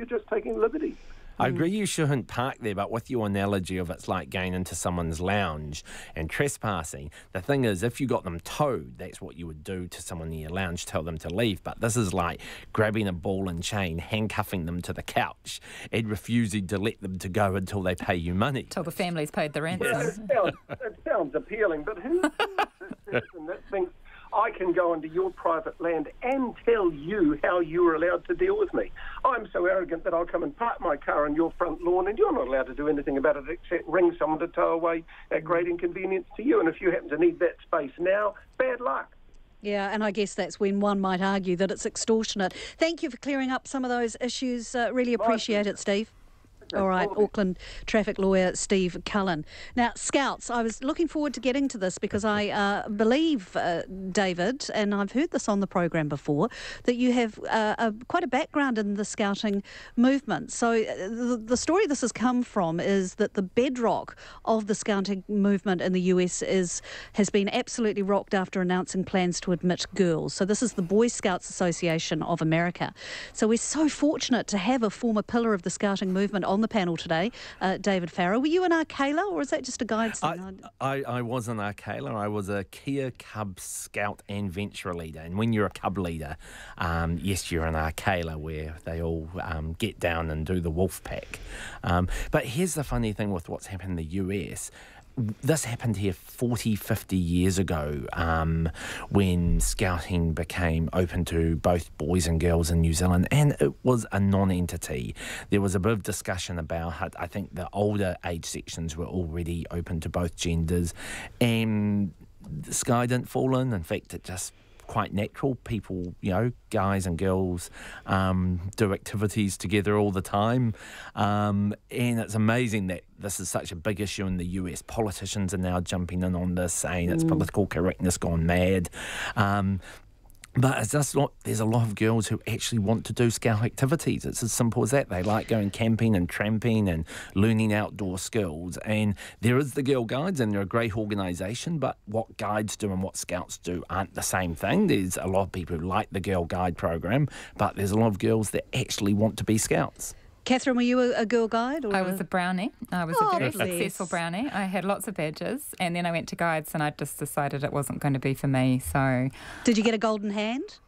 you're just taking liberties. I agree you shouldn't park there, but with your analogy of it's like going into someone's lounge and trespassing, the thing is, if you got them towed, that's what you would do to someone in your lounge, tell them to leave. But this is like grabbing a ball and chain, handcuffing them to the couch and refusing to let them to go until they pay you money. Till the family's paid the ransom. Well, it sounds appealing, but who's this person that thinks I can go into your private land and tell you how you're allowed to deal with me? I'm so arrogant that I'll come and park my car on your front lawn and you're not allowed to do anything about it except ring someone to tow away at great inconvenience to you. And if you happen to need that space now, bad luck. Yeah, and I guess that's when one might argue that it's extortionate. Thank you for clearing up some of those issues. Really appreciate it, Steve. All right, Auckland traffic lawyer Steve Cullen. Now, Scouts, I was looking forward to getting to this because I believe, David, and I've heard this on the program before, that you have quite a background in the Scouting movement. So the story this has come from is that the bedrock of the Scouting movement in the US has been absolutely rocked after announcing plans to admit girls. So this is the Boy Scouts Association of America. So we're so fortunate to have a former pillar of the Scouting movement on the panel today, David Farrow. Were you an Arcala or is that just a guide? I was an Arcala. I was a Kia Cub Scout and Venture leader. And when you're a Cub leader, yes, you're an Arcala where they all get down and do the wolf pack. But here's the funny thing with what's happened in the US. This happened here 40, 50 years ago when Scouting became open to both boys and girls in New Zealand, and it was a non-entity. There was a bit of discussion about it. I think the older age sections were already open to both genders, and the sky didn't fall in. In fact, it just quite natural. People, guys and girls do activities together all the time. And it's amazing that this is such a big issue in the US. Politicians are now jumping in on this, saying it's political correctness gone mad. But it's just not, there's a lot of girls who actually want to do Scout activities. It's as simple as that. They like going camping and tramping and learning outdoor skills. And there is the Girl Guides, and they're a great organisation, but what guides do and what Scouts do aren't the same thing. There's a lot of people who like the Girl Guide program, but there's a lot of girls that actually want to be Scouts. Catherine, were you a Girl Guide? Or I was a brownie. I was a very successful brownie. I had lots of badges, and then I went to Guides and I just decided it wasn't going to be for me. So, did you get a golden hand?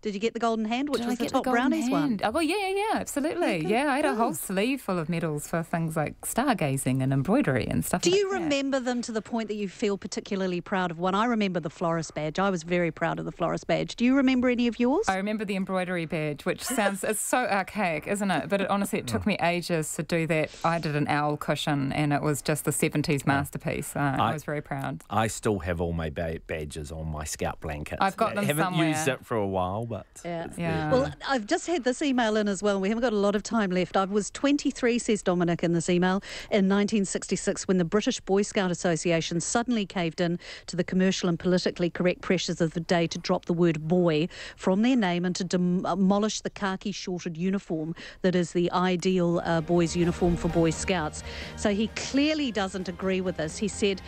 Did you get the golden hand, which was the top brownies one? Oh, yeah, absolutely. Okay. Yeah, I had a whole sleeve full of medals for things like stargazing and embroidery and stuff like that. Do you remember them to the point that you feel particularly proud of one? I remember the florist badge. I was very proud of the florist badge. Do you remember any of yours? I remember the embroidery badge, which sounds, it's so archaic, isn't it? But honestly, it took me ages to do that. I did an owl cushion and it was just the 70s masterpiece. I was very proud. I still have all my badges on my Scout blankets. I've got them somewhere. I haven't used it for a while, but... Yeah. Well, I've just had this email in as well. We haven't got a lot of time left. I was 23, says Dominic in this email, in 1966 when the British Boy Scout Association suddenly caved in to the commercial and politically correct pressures of the day to drop the word boy from their name and to demolish the khaki shorted uniform that is the ideal boys' uniform for Boy Scouts. So he clearly doesn't agree with this. He said,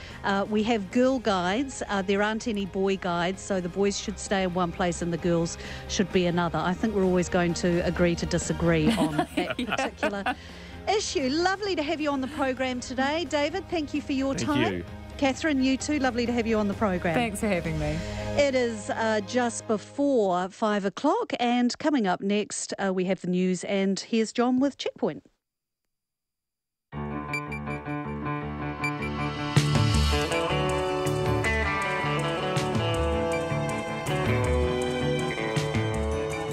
we have girl guides. There aren't any boy guides, so the boys should stay in one place and the girls should be another. I think we're always going to agree to disagree on that particular issue. Lovely to have you on the program today. David, thank you for your time. Thank you. Catherine, you too. Lovely to have you on the program. Thanks for having me. It is just before 5 o'clock, and coming up next, we have the news, and here's John with Checkpoint.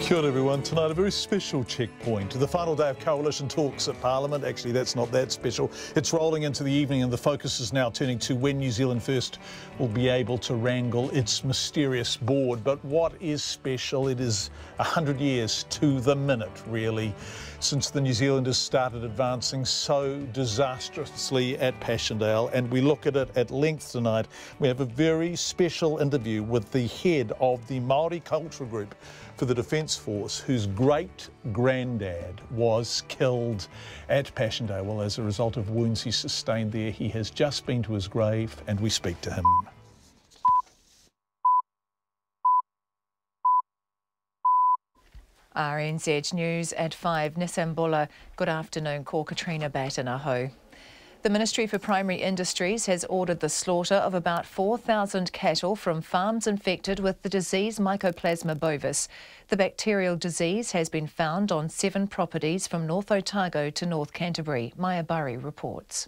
Kia ora everyone. Tonight a very special checkpoint. The final day of coalition talks at Parliament. Actually, that's not that special. It's rolling into the evening and the focus is now turning to when New Zealand First will be able to wrangle its mysterious board. But what is special? It is 100 years to the minute, really, since the New Zealanders started advancing so disastrously at Passchendaele. And we look at it at length tonight. We have a very special interview with the head of the Māori Cultural Group for the Defence Force, whose great-granddad was killed at Passchendaele. Well, as a result of wounds he sustained there, he has just been to his grave, and we speak to him. RNZ News at 5. Nisambula, good afternoon. Ko Katrina Batanaho. The Ministry for Primary Industries has ordered the slaughter of about 4,000 cattle from farms infected with the disease Mycoplasma bovis. The bacterial disease has been found on 7 properties from North Otago to North Canterbury. Maya Burry reports.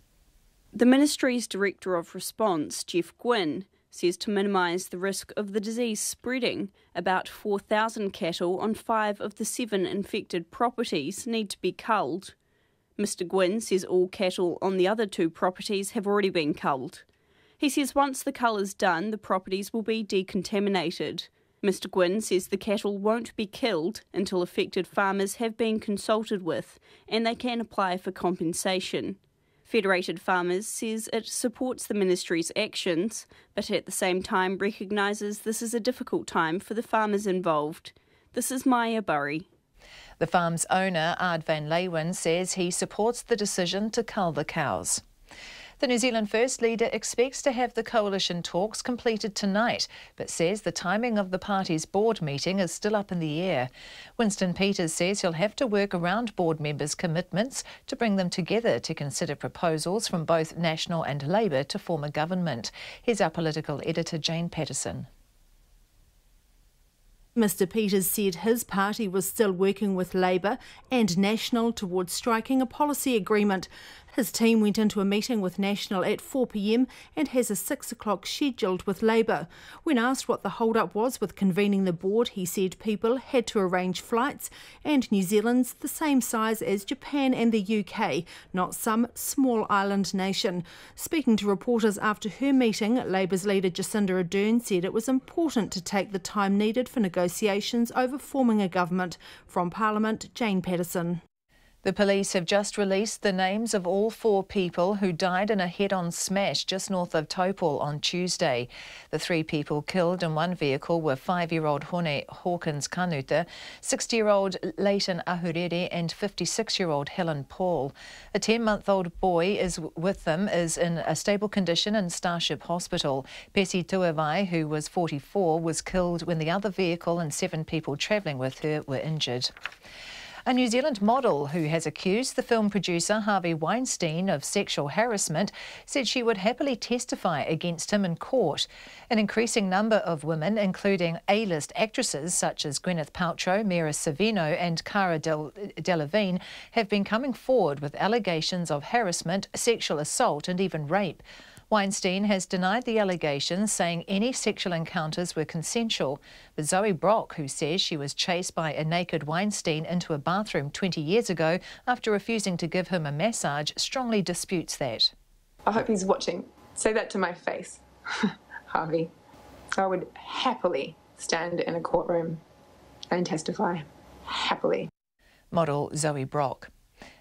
The Ministry's Director of Response, Jeff Gwynn, says to minimise the risk of the disease spreading, about 4,000 cattle on 5 of the 7 infected properties need to be culled. Mr Gwynn says all cattle on the other 2 properties have already been culled. He says once the cull is done, the properties will be decontaminated. Mr Gwynn says the cattle won't be killed until affected farmers have been consulted with and they can apply for compensation. Federated Farmers says it supports the Ministry's actions, but at the same time recognises this is a difficult time for the farmers involved. This is Maya Burry. The farm's owner, Ard van Leeuwen, says he supports the decision to cull the cows. The New Zealand First leader expects to have the coalition talks completed tonight, but says the timing of the party's board meeting is still up in the air. Winston Peters says he'll have to work around board members' commitments to bring them together to consider proposals from both National and Labour to form a government. Here's our political editor, Jane Patterson. Mr Peters said his party was still working with Labour and National towards striking a policy agreement. His team went into a meeting with National at 4 p.m. and has a 6 o'clock scheduled with Labour. When asked what the hold-up was with convening the board, he said people had to arrange flights and New Zealand's the same size as Japan and the UK, not some small island nation. Speaking to reporters after her meeting, Labour's leader Jacinda Ardern said it was important to take the time needed for negotiations over forming a government. From Parliament, Jane Patterson. The police have just released the names of all 4 people who died in a head-on smash just north of Taupō on Tuesday. The 3 people killed in one vehicle were 5-year-old Hone Hawkins Kanuta, 60-year-old Leighton Ahurere and 56-year-old Helen Paul. A 10-month-old boy is with them, is in a stable condition in Starship Hospital. Pesi Tuavai, who was 44, was killed when the other vehicle and 7 people travelling with her were injured. A New Zealand model who has accused the film producer Harvey Weinstein of sexual harassment said she would happily testify against him in court. An increasing number of women, including A-list actresses such as Gwyneth Paltrow, Mira Sorvino and Cara Delevingne, have been coming forward with allegations of harassment, sexual assault and even rape. Weinstein has denied the allegations, saying any sexual encounters were consensual. But Zoe Brock, who says she was chased by a naked Weinstein into a bathroom 20 years ago after refusing to give him a massage, strongly disputes that. I hope he's watching. Say that to my face, Harvey. I would happily stand in a courtroom and testify. Happily. Model Zoe Brock.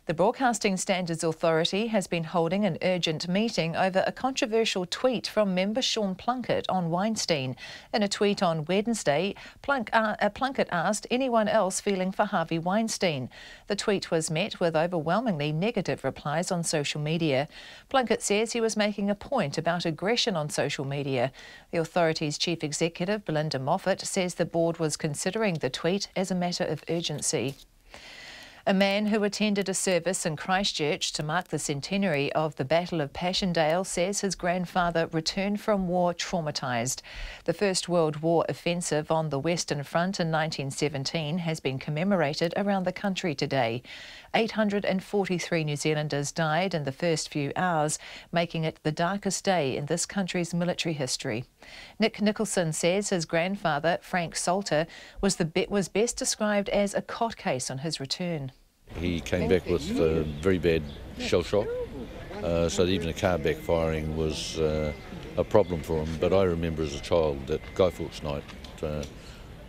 The Broadcasting Standards Authority has been holding an urgent meeting over a controversial tweet from member Sean Plunkett on Weinstein. In a tweet on Wednesday, Plunkett asked anyone else feeling for Harvey Weinstein. The tweet was met with overwhelmingly negative replies on social media. Plunkett says he was making a point about aggression on social media. The authority's chief executive, Belinda Moffat, says the board was considering the tweet as a matter of urgency. A man who attended a service in Christchurch to mark the centenary of the Battle of Passchendaele says his grandfather returned from war traumatised. The First World War offensive on the Western Front in 1917 has been commemorated around the country today. 843 New Zealanders died in the first few hours, making it the darkest day in this country's military history. Nick Nicholson says his grandfather, Frank Salter, was best described as a cot case on his return. He came back with very bad shell shock, so even the car backfiring was a problem for him. But I remember as a child that Guy Fawkes night, well,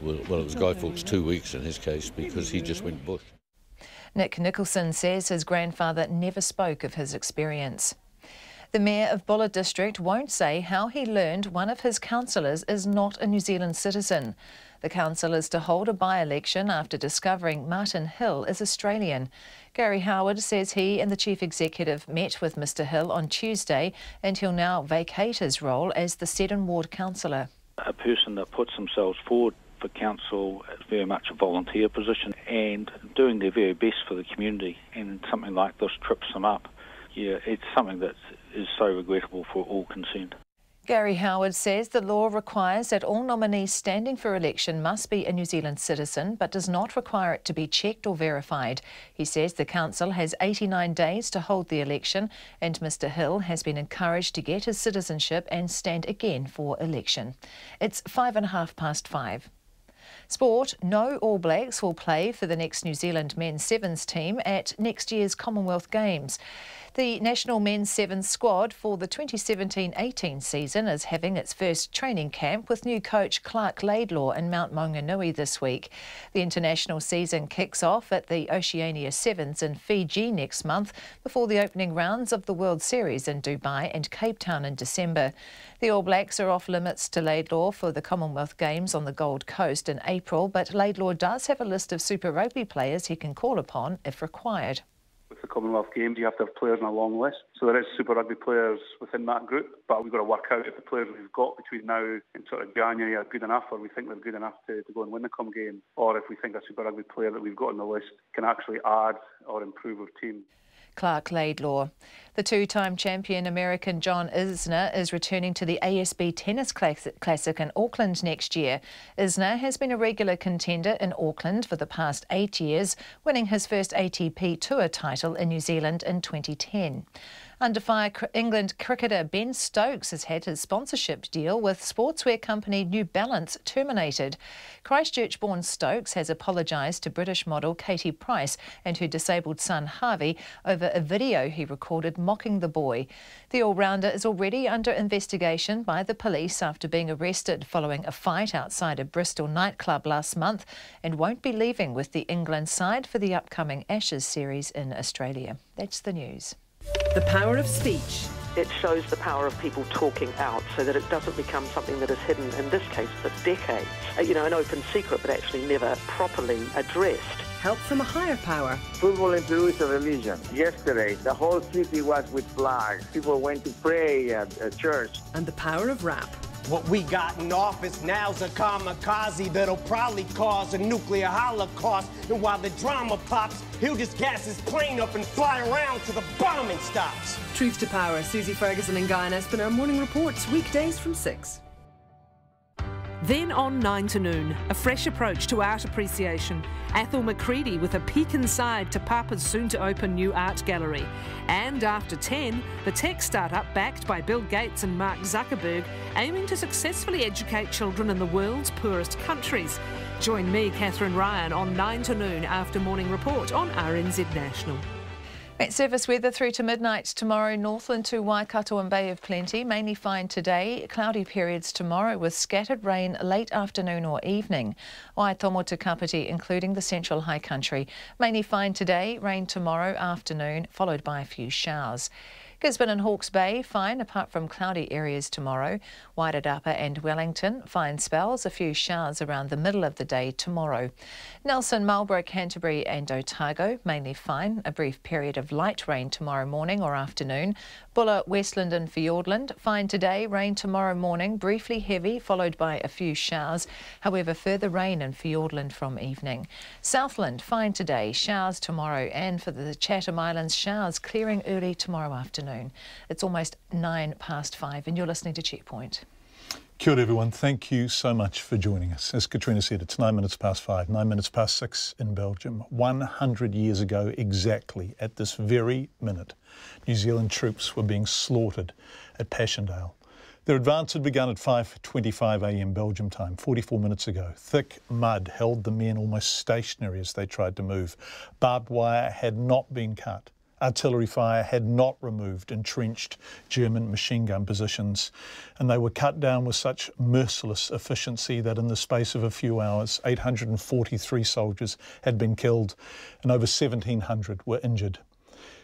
it was Guy Fawkes 2 weeks in his case because he just went bush. Nick Nicholson says his grandfather never spoke of his experience. The Mayor of Bulla District won't say how he learned one of his councillors is not a New Zealand citizen. The council is to hold a by-election after discovering Martin Hill is Australian. Gary Howard says he and the Chief Executive met with Mr Hill on Tuesday and he'll now vacate his role as the Seddon Ward councillor. A person that puts themselves forward for council. It's very much a volunteer position and doing their very best for the community, and something like this trips them up. Yeah, it's something that is so regrettable for all concerned. Gary Howard says the law requires that all nominees standing for election must be a New Zealand citizen, but does not require it to be checked or verified. He says the council has 89 days to hold the election, and Mr Hill has been encouraged to get his citizenship and stand again for election. It's 5:05. Sport, no All Blacks will play for the next New Zealand men's sevens team at next year's Commonwealth Games. The national men's sevens squad for the 2017-18 season is having its first training camp with new coach Clark Laidlaw in Mount Maunganui this week. The international season kicks off at the Oceania Sevens in Fiji next month before the opening rounds of the World Series in Dubai and Cape Town in December. The All Blacks are off limits to Laidlaw for the Commonwealth Games on the Gold Coast in April, but Laidlaw does have a list of Super Rugby players he can call upon if required. With the Commonwealth Games, you have to have players on a long list. So there is Super Rugby players within that group, but we've got to work out if the players we've got between now and sort of January are good enough, or we think they're good enough to go and win the Com game, or if we think a Super Rugby player that we've got on the list can actually add or improve our team. Clark Laidlaw. The two-time champion American John Isner is returning to the ASB Tennis Classic in Auckland next year. Isner has been a regular contender in Auckland for the past 8 years, winning his first ATP Tour title in New Zealand in 2010. Under fire, England cricketer Ben Stokes has had his sponsorship deal with sportswear company New Balance terminated. Christchurch-born Stokes has apologised to British model Katie Price and her disabled son Harvey over a video he recorded mocking the boy. The all-rounder is already under investigation by the police after being arrested following a fight outside a Bristol nightclub last month, and won't be leaving with the England side for the upcoming Ashes series in Australia. That's the news. The power of speech. It shows the power of people talking out so that it doesn't become something that is hidden, in this case, for decades. An open secret, but actually never properly addressed. Help from a higher power. Football introduced a religion. Yesterday, the whole city was with flags. People went to pray at church. And the power of rap. What we got in office now's a kamikaze that'll probably cause a nuclear holocaust. And while the drama pops, he'll just gas his plane up and fly around till the bombing stops. Truth to Power, Susie Ferguson and Guy Espiner, morning reports, weekdays from 6. Then on 9 to noon, a fresh approach to art appreciation. Athol McCready with a peek inside to Papa's soon-to-open new art gallery. And after 10, the tech startup backed by Bill Gates and Mark Zuckerberg, aiming to successfully educate children in the world's poorest countries. Join me, Catherine Ryan, on 9 to noon after Morning Report on RNZ National. Met service weather through to midnight tomorrow, Northland to Waikato and Bay of Plenty. Mainly fine today, cloudy periods tomorrow with scattered rain late afternoon or evening. Waitomo to Kapiti, including the central high country. Mainly fine today, rain tomorrow afternoon, followed by a few showers. Gisborne and Hawke's Bay, fine apart from cloudy areas tomorrow. Wairarapa and Wellington, fine spells, a few showers around the middle of the day tomorrow. Nelson, Marlborough, Canterbury and Otago, mainly fine, a brief period of light rain tomorrow morning or afternoon. Buller, Westland and Fiordland, fine today, rain tomorrow morning, briefly heavy, followed by a few showers. However, further rain in Fiordland from evening. Southland, fine today, showers tomorrow, and for the Chatham Islands, showers clearing early tomorrow afternoon. It's almost 5:09 and you're listening to Checkpoint. Kia ora everyone, thank you so much for joining us. As Katrina said, it's 5:09, 6 in Belgium. 100 years ago exactly, at this very minute, New Zealand troops were being slaughtered at Passchendaele. Their advance had begun at 5:25 a.m. Belgium time, 44 minutes ago. Thick mud held the men almost stationary as they tried to move. Barbed wire had not been cut. Artillery fire had not removed entrenched German machine gun positions, and they were cut down with such merciless efficiency that in the space of a few hours, 843 soldiers had been killed and over 1,700 were injured.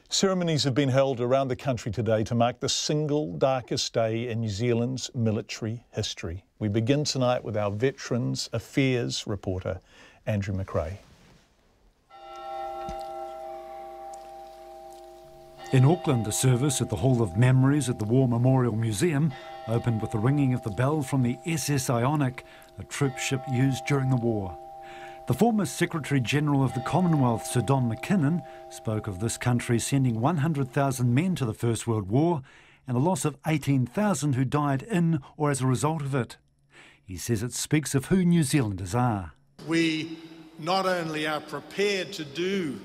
Ceremonies have been held around the country today to mark the single darkest day in New Zealand's military history. We begin tonight with our Veterans Affairs reporter, Andrew McRae. In Auckland, a service at the Hall of Memories at the War Memorial Museum opened with the ringing of the bell from the SS Ionic a troop ship used during the war. The former Secretary-General of the Commonwealth, Sir Don McKinnon, spoke of this country sending 100,000 men to the First World War and a loss of 18,000 who died in or as a result of it. He says it speaks of who New Zealanders are. We not only are prepared to do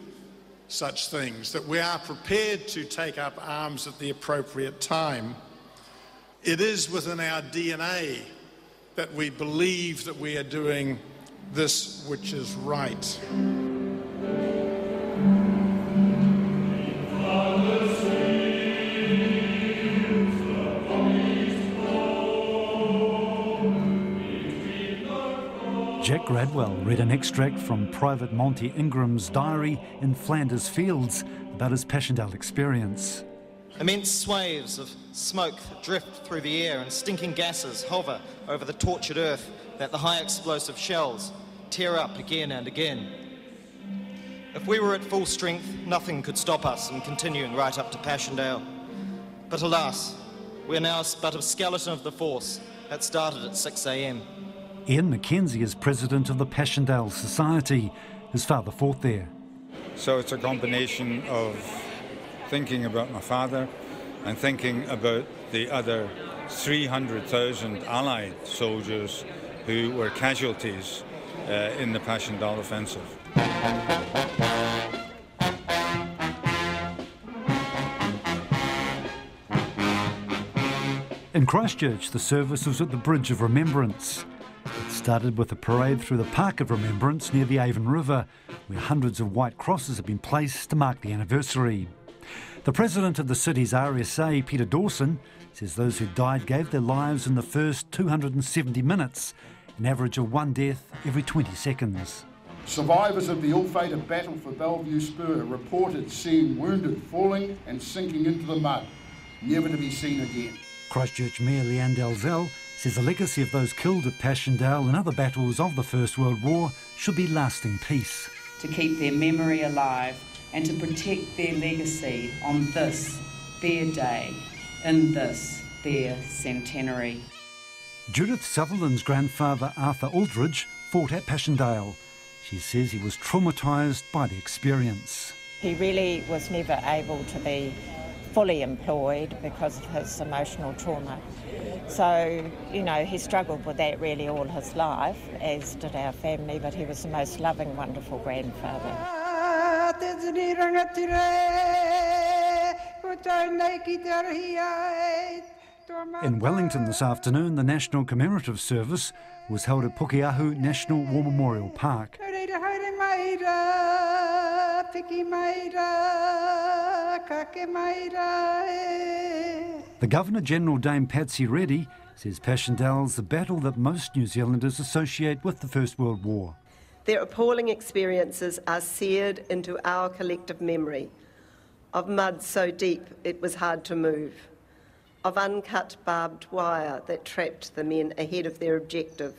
such things, that we are prepared to take up arms at the appropriate time, it is within our DNA that we believe that we are doing this which is right. Jack Gradwell read an extract from Private Monty Ingram's diary in Flanders Fields about his Passchendaele experience. Immense swathes of smoke drift through the air and stinking gases hover over the tortured earth that the high explosive shells tear up again and again. If we were at full strength, nothing could stop us from continuing right up to Passchendaele. But alas, we're now but a skeleton of the force that started at 6 a.m. Ian Mackenzie is president of the Passchendaele Society. His father fought there. So it's a combination of thinking about my father and thinking about the other 300,000 Allied soldiers who were casualties in the Passchendaele offensive. In Christchurch, the service was at the Bridge of Remembrance. It started with a parade through the Park of Remembrance near the Avon River, where hundreds of white crosses have been placed to mark the anniversary. The president of the city's RSA, Peter Dawson, says those who died gave their lives in the first 270 minutes, an average of one death every 20 seconds. Survivors of the ill-fated battle for Bellevue Spur reported seeing wounded falling and sinking into the mud, never to be seen again. Christchurch Mayor Leanne Dalzell says the legacy of those killed at Passchendaele and other battles of the First World War should be lasting peace. To keep their memory alive and to protect their legacy on this, their day, in this, their centenary. Judith Sutherland's grandfather, Arthur Aldridge, fought at Passchendaele. She says he was traumatised by the experience. He really was never able to be fully employed because of his emotional trauma. So, you know, he struggled with that really all his life, as did our family, but he was the most loving, wonderful grandfather. In Wellington this afternoon, the National Commemorative Service was held at Pukeahu National War Memorial Park. The Governor-General Dame Patsy Reddy says Passchendaele's the battle that most New Zealanders associate with the First World War. Their appalling experiences are seared into our collective memory, of mud so deep it was hard to move, of uncut barbed wire that trapped the men ahead of their objective,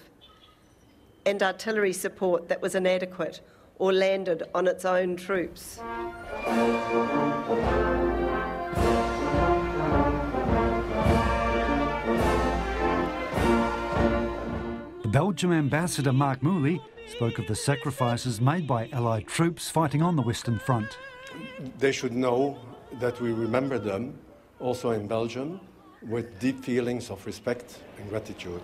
and artillery support that was inadequate or landed on its own troops. The Belgium ambassador Mark Mooley spoke of the sacrifices made by Allied troops fighting on the Western Front. They should know that we remember them, also in Belgium, with deep feelings of respect and gratitude.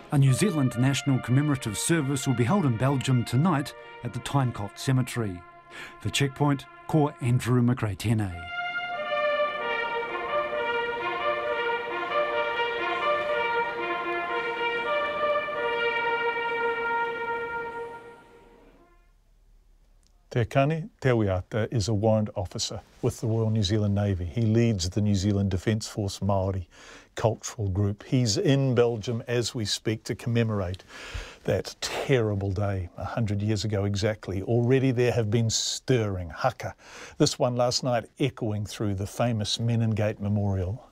A New Zealand National Commemorative Service will be held in Belgium tonight at the Tyncott Cemetery. For Checkpoint, ko Andrew McRae-Tene. Te Kane Tewiata is a warrant officer with the Royal New Zealand Navy. He leads the New Zealand Defence Force Māori cultural group. He's in Belgium as we speak to commemorate that terrible day 100 years ago exactly. Already there have been stirring haka. This one last night echoing through the famous Meningate Memorial.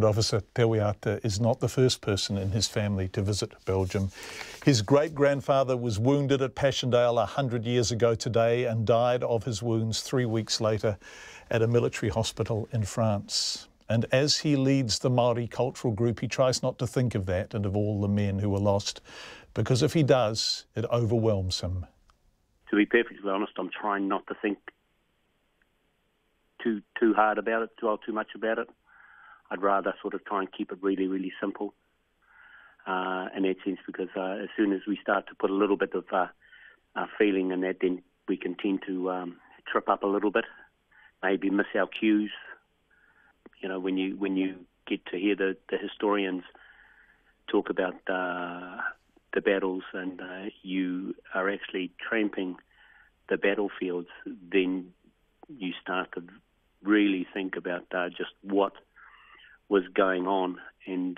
Parliament officer Te Wiata is not the first person in his family to visit Belgium. His great-grandfather was wounded at Passchendaele 100 years ago today and died of his wounds 3 weeks later at a military hospital in France. And as he leads the Māori cultural group, he tries not to think of that and of all the men who were lost, because if he does, it overwhelms him. To be perfectly honest, I'm trying not to think too hard about it, too much about it. I'd rather sort of try and keep it really, really simple in that sense, because as soon as we start to put a little bit of feeling in that, then we can tend to trip up a little bit, maybe miss our cues. You know, when you get to hear the historians talk about the battles and you are actually tramping the battlefields, then you start to really think about just what was going on, and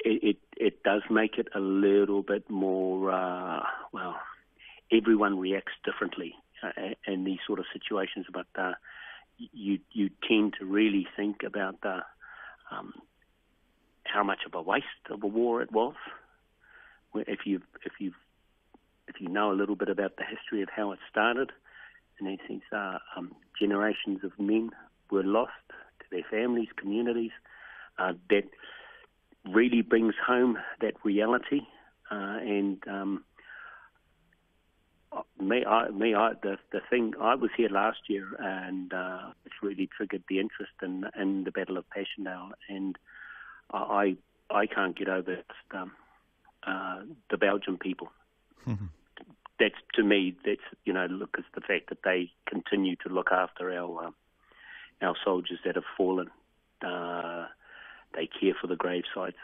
it does make it a little bit more, everyone reacts differently in these sort of situations, but you tend to really think about how much of a waste of a war it was. If you know a little bit about the history of how it started, in that sense, generations of men were lost to their families, communities. That really brings home that reality. The thing, I was here last year, and it's really triggered the interest in the Battle of Passchendaele, and I can't get over the Belgian people. Mm-hmm. That's, to me, it's the fact that they continue to look after our soldiers that have fallen. They care for the grave sites.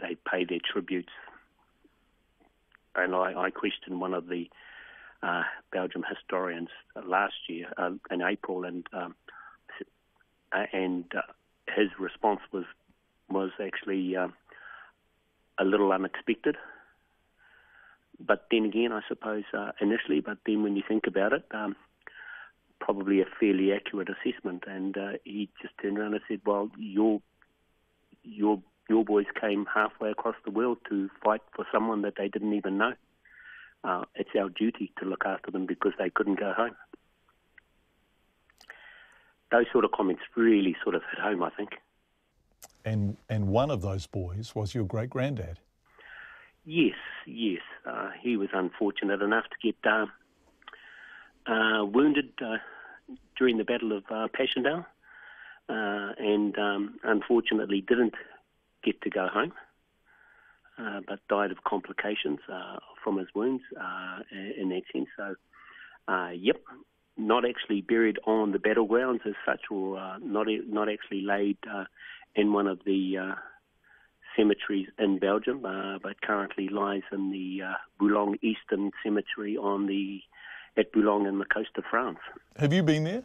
They pay their tributes. And I questioned one of the Belgian historians last year in April, and his response was actually a little unexpected. But then again, I suppose initially, but then when you think about it, probably a fairly accurate assessment. And he just turned around and said, "Well, your boys came halfway across the world to fight for someone that they didn't even know. It's our duty to look after them because they couldn't go home." Those sort of comments really sort of hit home, I think. And one of those boys was your great-granddad. Yes. He was unfortunate enough to get wounded during the Battle of Passchendaele, and unfortunately didn't get to go home, but died of complications from his wounds in that sense. So, not actually buried on the battlegrounds as such, or not actually laid in one of the cemeteries in Belgium, but currently lies in the Boulogne Eastern Cemetery at Boulogne in the coast of France. Have you been there?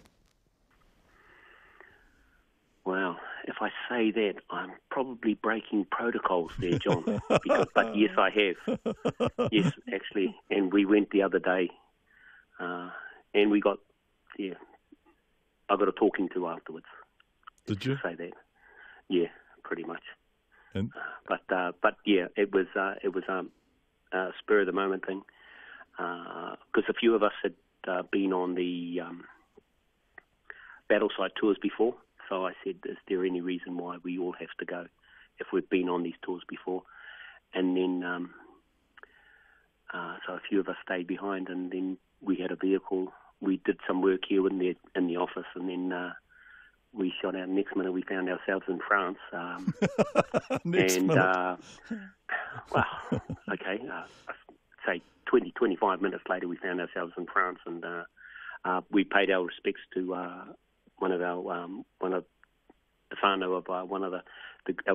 Well, if I say that, I'm probably breaking protocols there, John. But yes, I have. Yes, actually, and we went the other day, and we got, I got a talking to afterwards. Did you say that? Yeah, pretty much. And? But yeah, it was a spur of the moment thing, because a few of us had been on the battle site tours before. So I said, is there any reason why we all have to go if we've been on these tours before? And then, so a few of us stayed behind, and then we had a vehicle. We did some work here in the office, and then we shot out. Next minute, we found ourselves in France. Say 20, 25 minutes later, we found ourselves in France, and we paid our respects to one of the whānau of one of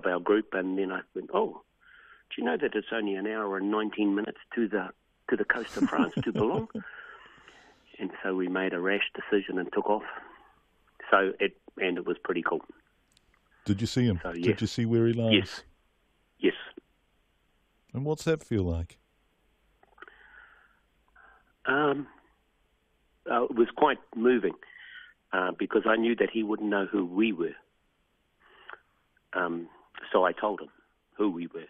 our group, and then I went, "Oh, do you know that it's only an hour and 19 minutes to the coast of France to Boulogne?" And so we made a rash decision and took off. So it was pretty cool. Did you see him? So, yes. Did you see where he lies? Yes. And what's that feel like? It was quite moving because I knew that he wouldn't know who we were. So I told him who we were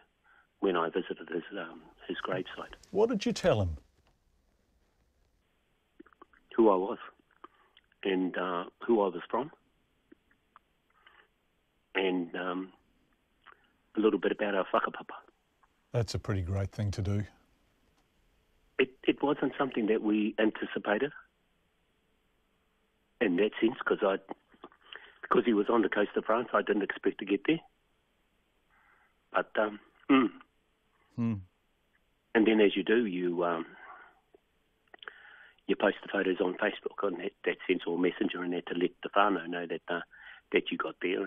when I visited his gravesite. What did you tell him? Who I was and who I was from, and a little bit about our whakapapa. That's a pretty great thing to do. It wasn't something that we anticipated in that sense, because he was on the coast of France, I didn't expect to get there. But and then as you do, you post the photos on Facebook on that sense, or Messenger, and that to let the whānau know that you got there,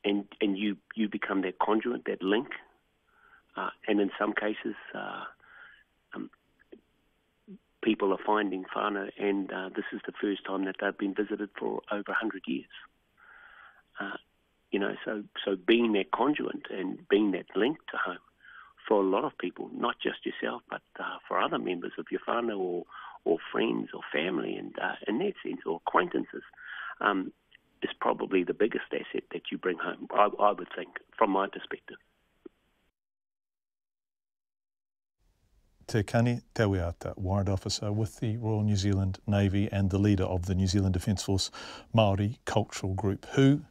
and you become that conduit, that link, and in some cases, people are finding whānau, and this is the first time that they've been visited for over 100 years. So being that conduit and being that link to home for a lot of people, not just yourself, but for other members of your whānau or friends or family, and in that sense, or acquaintances, is probably the biggest asset that you bring home, I would think, from my perspective. Te Kani Tewiata, warrant officer with the Royal New Zealand Navy and the leader of the New Zealand Defence Force Māori Cultural Group, who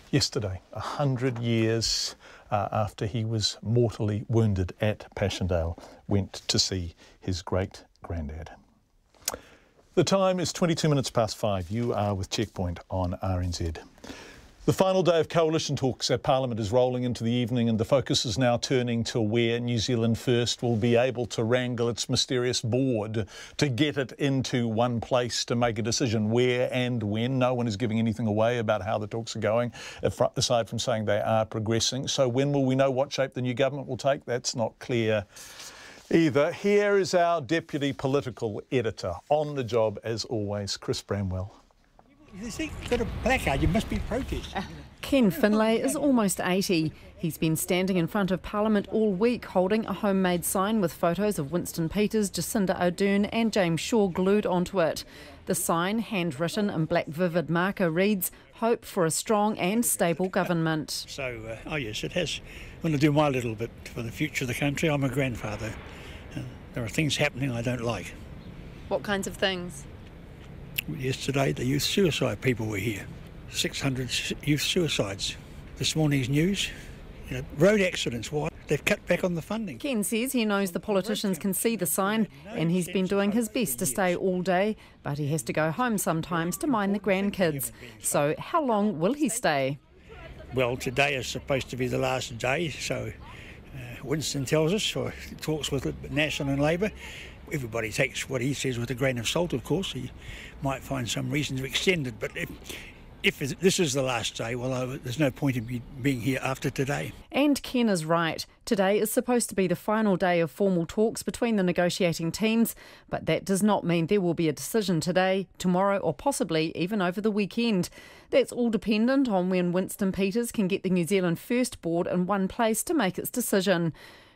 yesterday, 100 years after he was mortally wounded at Passchendaele, went to see his great-granddad. The time is 22 minutes past 5. You are with Checkpoint on RNZ. The final day of coalition talks at Parliament is rolling into the evening, and the focus is now turning to where New Zealand First will be able to wrangle its mysterious board to get it into one place to make a decision where and when. No one is giving anything away about how the talks are going, aside from saying they are progressing. So when will we know what shape the new government will take? That's not clear either. Here is our deputy political editor, on the job as always, Chris Bramwell. You see, you've got a placard, you must be protesting. Ken Finlay is almost 80. He's been standing in front of Parliament all week holding a homemade sign with photos of Winston Peters, Jacinda Ardern and James Shaw glued onto it. The sign, handwritten in black vivid marker, reads, "Hope for a strong and stable government." So, yes, it has. I'm going to do my little bit for the future of the country. I'm a grandfather. There are things happening I don't like. What kinds of things? Yesterday, the youth suicide people were here. 600 youth suicides. This morning's news, road accidents, why? They've cut back on the funding. Ken says he knows the politicians can see the sign and he's been doing his best to stay all day, but he has to go home sometimes to mind the grandkids. So how long will he stay? Well, today is supposed to be the last day, so Winston tells us, or talks with National and Labour. Everybody takes what he says with a grain of salt, of course. He might find some reason to extend it, but if this is the last day, well, there's no point in me being here after today. And Ken is right. Today is supposed to be the final day of formal talks between the negotiating teams, but that does not mean there will be a decision today, tomorrow, or possibly even over the weekend. That's all dependent on when Winston Peters can get the New Zealand First board in one place to make its decision.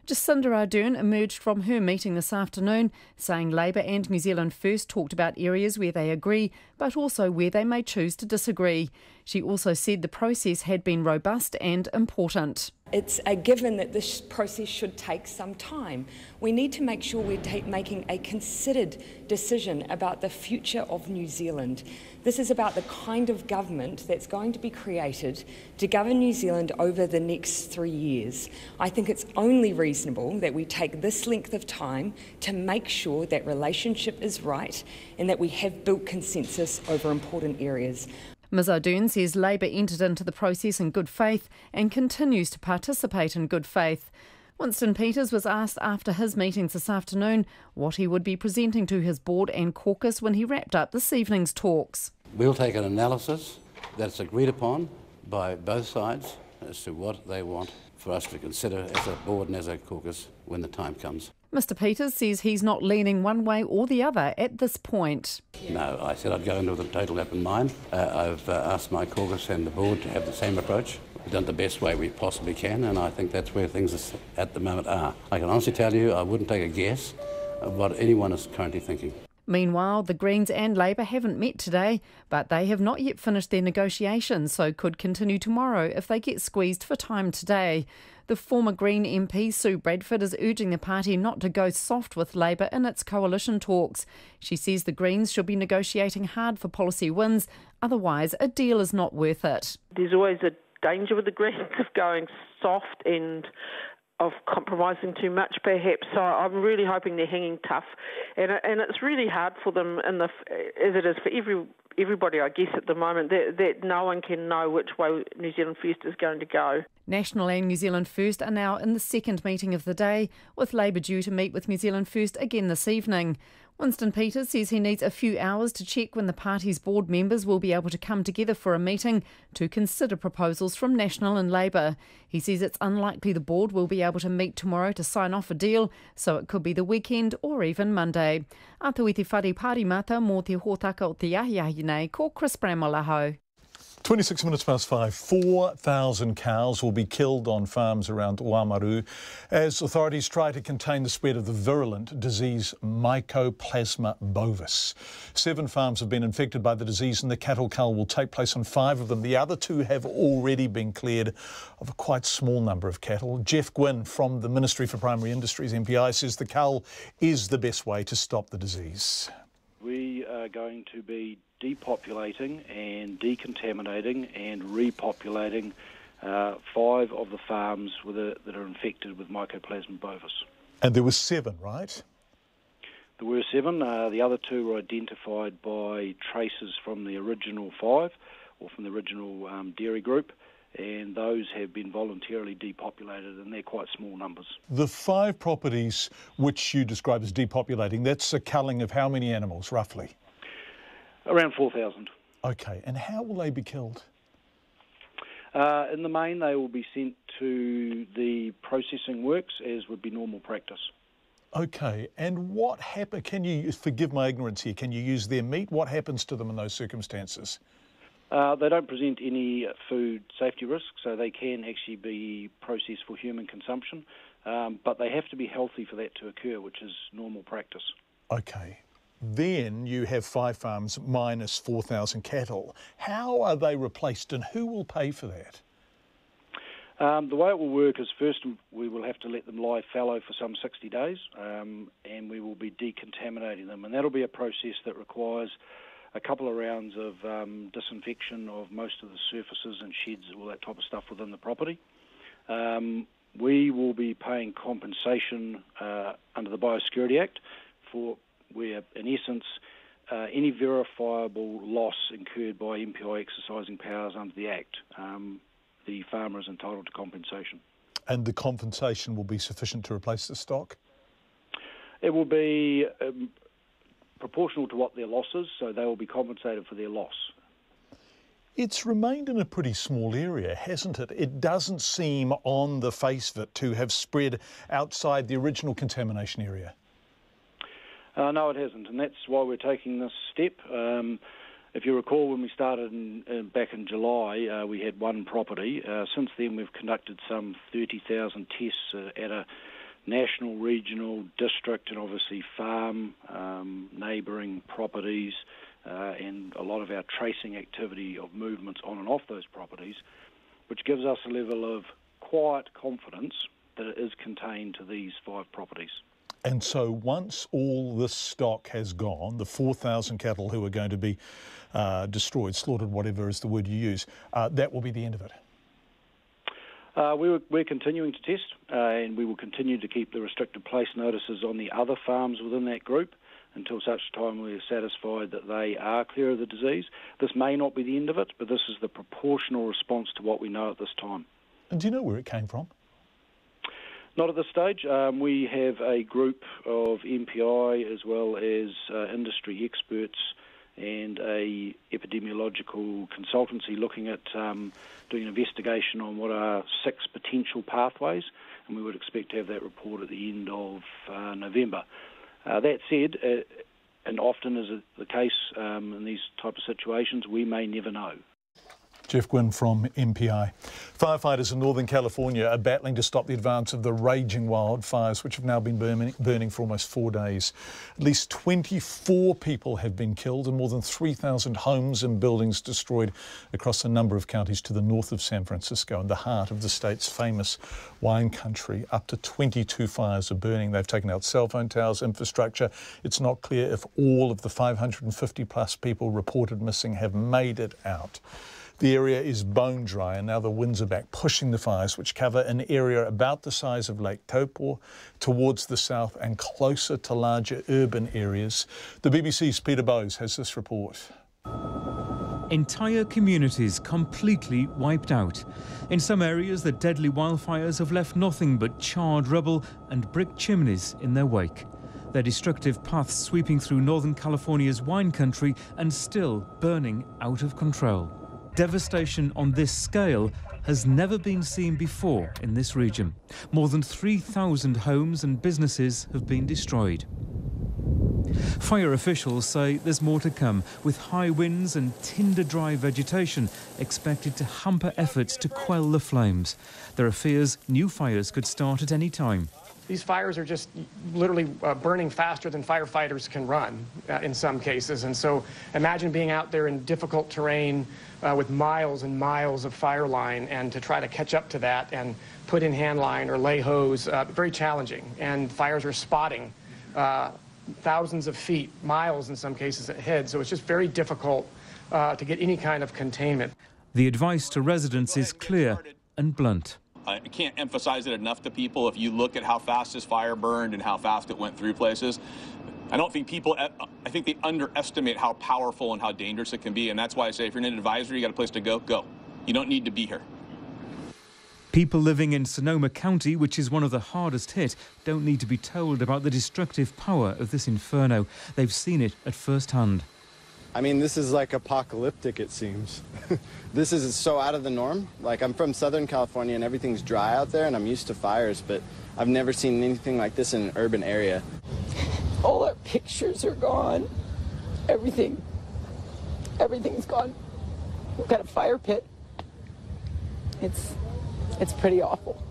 Jacinda Ardern emerged from her meeting this afternoon, saying Labour and New Zealand First talked about areas where they agree, but also where they may choose to disagree. She also said the process had been robust and important. It's a given that this process should take some time. We need to make sure we're making a considered decision about the future of New Zealand. This is about the kind of government that's going to be created to govern New Zealand over the next 3 years. I think it's only reasonable that we take this length of time to make sure that relationship is right and that we have built consensus over important areas. Ms Ardern says Labour entered into the process in good faith and continues to participate in good faith. Winston Peters was asked after his meetings this afternoon what he would be presenting to his board and caucus when he wrapped up this evening's talks. We'll take an analysis that's agreed upon by both sides as to what they want for us to consider as a board and as a caucus when the time comes. Mr Peters says he's not leaning one way or the other at this point. No, I said I'd go into with a total open mind. I've asked my caucus and the board to have the same approach. We've done the best way we possibly can, and I think that's where things at the moment are. I can honestly tell you I wouldn't take a guess of what anyone is currently thinking. Meanwhile, the Greens and Labour haven't met today, but they have not yet finished their negotiations, so could continue tomorrow if they get squeezed for time today. The former Green MP Sue Bradford is urging the party not to go soft with Labour in its coalition talks. She says the Greens should be negotiating hard for policy wins, otherwise a deal is not worth it. There's always a danger with the Greens of going soft and of compromising too much, perhaps. So I'm really hoping they're hanging tough, and it's really hard for them as it is for everybody, I guess, at the moment, that no one can know which way New Zealand First is going to go. National and New Zealand First are now in the second meeting of the day, with Labour due to meet with New Zealand First again this evening. Winston Peters says he needs a few hours to check when the party's board members will be able to come together for a meeting to consider proposals from National and Labour. He says it's unlikely the board will be able to meet tomorrow to sign off a deal, so it could be the weekend or even Monday. Atu i te whare parimata mō te hōtaka o te ahiahi nei, ko Chris Bramalaho. 26 minutes past 5. 4,000 cows will be killed on farms around Oamaru as authorities try to contain the spread of the virulent disease Mycoplasma bovis. 7 farms have been infected by the disease and the cattle cull will take place on 5 of them. The other 2 have already been cleared of a quite small number of cattle. Jeff Gwynn from the Ministry for Primary Industries, MPI, says the cull is the best way to stop the disease. We are going to be depopulating and decontaminating and repopulating 5 of the farms that are infected with Mycoplasma bovis. And there were 7, right? There were 7. The other 2 were identified by traces from the original 5 or from the original dairy group, and those have been voluntarily depopulated, and they're quite small numbers. The 5 properties which you describe as depopulating, that's a culling of how many animals, roughly? Around 4,000. OK, and how will they be killed? In the main, they will be sent to the processing works, as would be normal practice. OK, and what happens, can you, forgive my ignorance here, can you use their meat? What happens to them in those circumstances? They don't present any food safety risks, so they can actually be processed for human consumption, but they have to be healthy for that to occur, which is normal practice. OK. Then you have 5 farms minus 4,000 cattle. How are they replaced and who will pay for that? The way it will work is first we will have to let them lie fallow for some 60 days and we will be decontaminating them, and that'll be a process that requires a couple of rounds of disinfection of most of the surfaces and sheds, all that type of stuff within the property. We will be paying compensation under the Biosecurity Act for where, in essence, any verifiable loss incurred by MPI exercising powers under the Act, the farmer is entitled to compensation. And the compensation will be sufficient to replace the stock? It will be proportional to what their loss is, so they will be compensated for their loss. It's remained in a pretty small area, hasn't it? It doesn't seem on the face of it to have spread outside the original contamination area. No, it hasn't, and that's why we're taking this step. If you recall, when we started back in July, we had 1 property. Since then, we've conducted some 30,000 tests at a national, regional, district, and obviously farm, neighbouring properties, and a lot of our tracing activity of movements on and off those properties, which gives us a level of quiet confidence that it is contained to these 5 properties. And so once all this stock has gone, the 4,000 cattle who are going to be destroyed, slaughtered, whatever is the word you use, that will be the end of it? We're continuing to test and we will continue to keep the restricted place notices on the other farms within that group until such time we are satisfied that they are clear of the disease. This may not be the end of it, but this is the proportional response to what we know at this time. And do you know where it came from? Not at this stage. We have a group of MPI as well as industry experts and a epidemiological consultancy looking at doing an investigation on what are 6 potential pathways, and we would expect to have that report at the end of November. That said, and often is the case in these type of situations, we may never know. Jeff Gwynn from MPI. Firefighters in Northern California are battling to stop the advance of the raging wildfires, which have now been burning for almost 4 days. At least 24 people have been killed and more than 3,000 homes and buildings destroyed across a number of counties to the north of San Francisco, in the heart of the state's famous wine country. Up to 22 fires are burning. They've taken out cell phone towers, infrastructure. It's not clear if all of the 550 plus people reported missing have made it out. The area is bone dry and now the winds are back, pushing the fires, which cover an area about the size of Lake Taupo towards the south and closer to larger urban areas. The BBC's Peter Bowes has this report. Entire communities completely wiped out. In some areas, the deadly wildfires have left nothing but charred rubble and brick chimneys in their wake. Their destructive paths sweeping through Northern California's wine country and still burning out of control. Devastation on this scale has never been seen before in this region. More than 3,000 homes and businesses have been destroyed. Fire officials say there's more to come, with high winds and tinder-dry vegetation expected to hamper efforts to quell the flames. There are fears new fires could start at any time. These fires are just literally burning faster than firefighters can run in some cases. And so imagine being out there in difficult terrain with miles and miles of fire line, and to try to catch up to that and put in hand line or lay hose, very challenging. And fires are spotting thousands of feet, miles in some cases ahead. So it's just very difficult to get any kind of containment. The advice to residents is clear and blunt. I can't emphasize it enough to people. If you look at how fast this fire burned and how fast it went through places, I think they underestimate how powerful and how dangerous it can be. And that's why I say if you're in an advisory, you got a place to go, go. You don't need to be here. People living in Sonoma County, which is one of the hardest hit, don't need to be told about the destructive power of this inferno. They've seen it at first hand. I mean, this is like apocalyptic, it seems. This is so out of the norm. Like, I'm from Southern California and everything's dry out there and I'm used to fires, but I've never seen anything like this in an urban area. All our pictures are gone. Everything's gone. We've got a fire pit. It's pretty awful.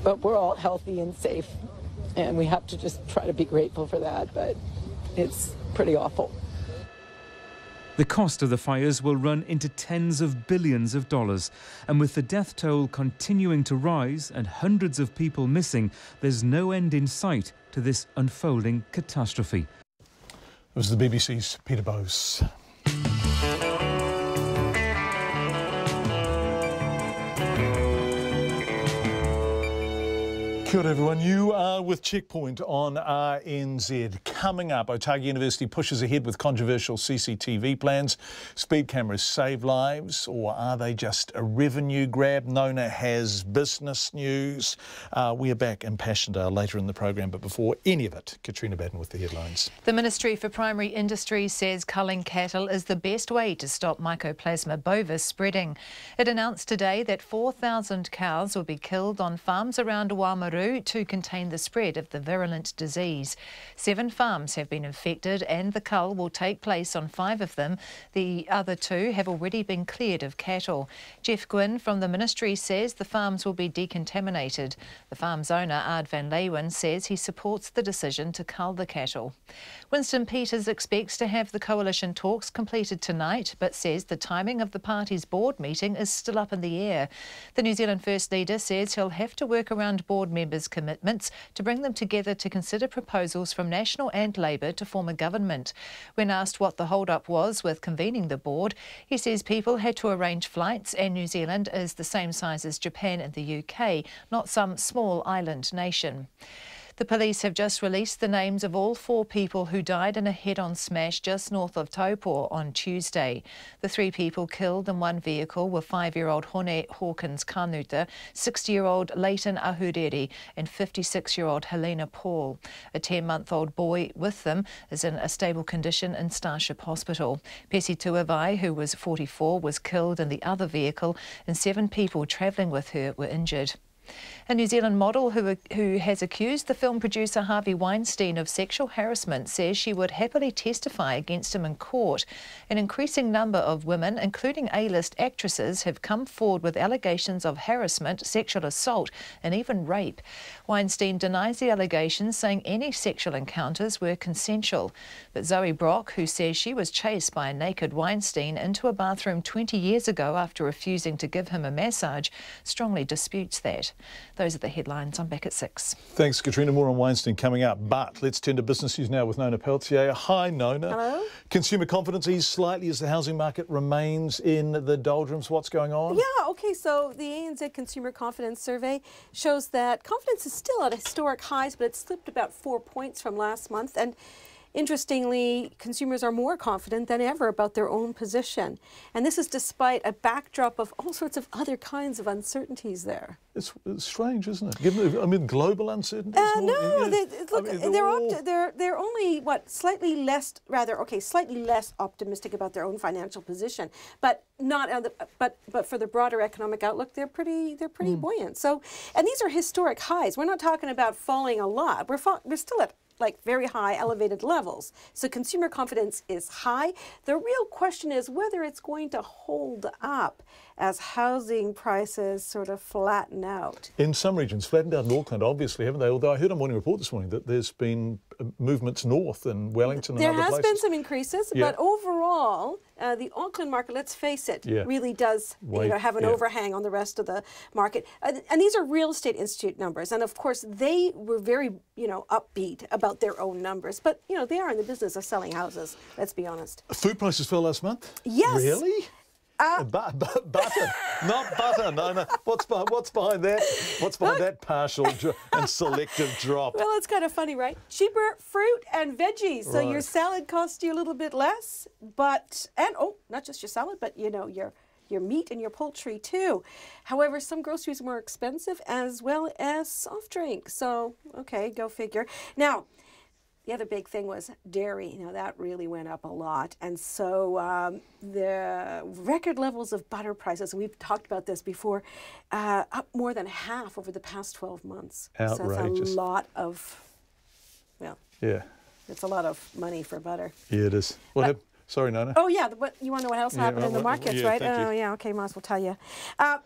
But we're all healthy and safe, and we have to just try to be grateful for that, but it's pretty awful. The cost of the fires will run into tens of billions of dollars. And with the death toll continuing to rise and hundreds of people missing, there's no end in sight to this unfolding catastrophe. It was the BBC's Peter Bowes. Kia ora everyone, you are with Checkpoint on RNZ. Coming up, Otago University pushes ahead with controversial CCTV plans. Speed cameras save lives, or are they just a revenue grab? Nona has business news. We are back in Passchendaele later in the program, but before any of it, Katrina Batten with the headlines. The Ministry for Primary Industry says culling cattle is the best way to stop Mycoplasma bovis spreading. It announced today that 4,000 cows will be killed on farms around Oamaru to contain the spread of the virulent disease. 7 farms have been infected and the cull will take place on 5 of them. The other 2 have already been cleared of cattle. Jeff Gwynn from the ministry says the farms will be decontaminated. The farm's owner, Ard van Leeuwen, says he supports the decision to cull the cattle. Winston Peters expects to have the coalition talks completed tonight, but says the timing of the party's board meeting is still up in the air. The New Zealand First Leader says he'll have to work around board members' commitments to bring them together to consider proposals from National and Labour to form a government. When asked what the hold-up was with convening the board, he says people had to arrange flights and New Zealand is the same size as Japan and the UK, not some small island nation. The police have just released the names of all 4 people who died in a head-on smash just north of Taupo on Tuesday. The 3 people killed in one vehicle were 5-year-old Hone Hawkins Kanuta, 60-year-old Leighton Ahuriri and 56-year-old Helena Paul. A 10-month-old boy with them is in a stable condition in Starship Hospital. Pesi Tuavai, who was 44, was killed in the other vehicle and 7 people travelling with her were injured. A New Zealand model who has accused the film producer Harvey Weinstein of sexual harassment says she would happily testify against him in court. An increasing number of women, including A-list actresses, have come forward with allegations of harassment, sexual assault and even rape. Weinstein denies the allegations, saying any sexual encounters were consensual. But Zoe Brock, who says she was chased by a naked Weinstein into a bathroom 20 years ago after refusing to give him a massage, strongly disputes that. Those are the headlines. I'm back at 6. Thanks, Katrina. More on Weinstein coming up. But let's turn to business news now with Nona Peltier. Hi, Nona. Hello. Consumer confidence eased slightly as the housing market remains in the doldrums. What's going on? Yeah, OK, so the ANZ Consumer Confidence Survey shows that confidence is still at historic highs, but it slipped about 4 points from last month. And interestingly, consumers are more confident than ever about their own position. And this is despite a backdrop of all sorts of other kinds of uncertainties there. It's strange, isn't it? Given, global uncertainty. No, they're only slightly less optimistic about their own financial position, but but for the broader economic outlook, they're pretty buoyant. So, and these are historic highs. We're not talking about falling a lot. We're still at very high, elevated levels. So consumer confidence is high. The real question is whether it's going to hold up as housing prices sort of flatten out. In some regions, flattened out in Auckland, obviously, haven't they? Although I heard on Morning Report this morning that there's been movements north in Wellington and other places. There has been some increases, but overall, the Auckland market, let's face it, really does have an overhang on the rest of the market. And these are Real Estate Institute numbers. And of course, they were very, upbeat about their own numbers. But, they are in the business of selling houses, let's be honest. Food prices fell last month? Yes. Really? Butter, not butter. No. What's behind that? What's behind that partial and selective drop? Well, it's kind of funny, right? Cheaper fruit and veggies, so your salad costs you a little bit less, and not just your salad, but your meat and your poultry too. However, some groceries are more expensive as well as soft drinks. So, okay, go figure. Now, the other big thing was dairy. That really went up a lot. And so the record levels of butter prices, and we've talked about this before, up more than half over the past 12 months. Outrageous. So it's a lot of, it's a lot of money for butter. Yeah, it is. Sorry, Nona. Oh, yeah. You want to know what else happened in the markets, right? Thank you. Yeah, okay, might as well tell you.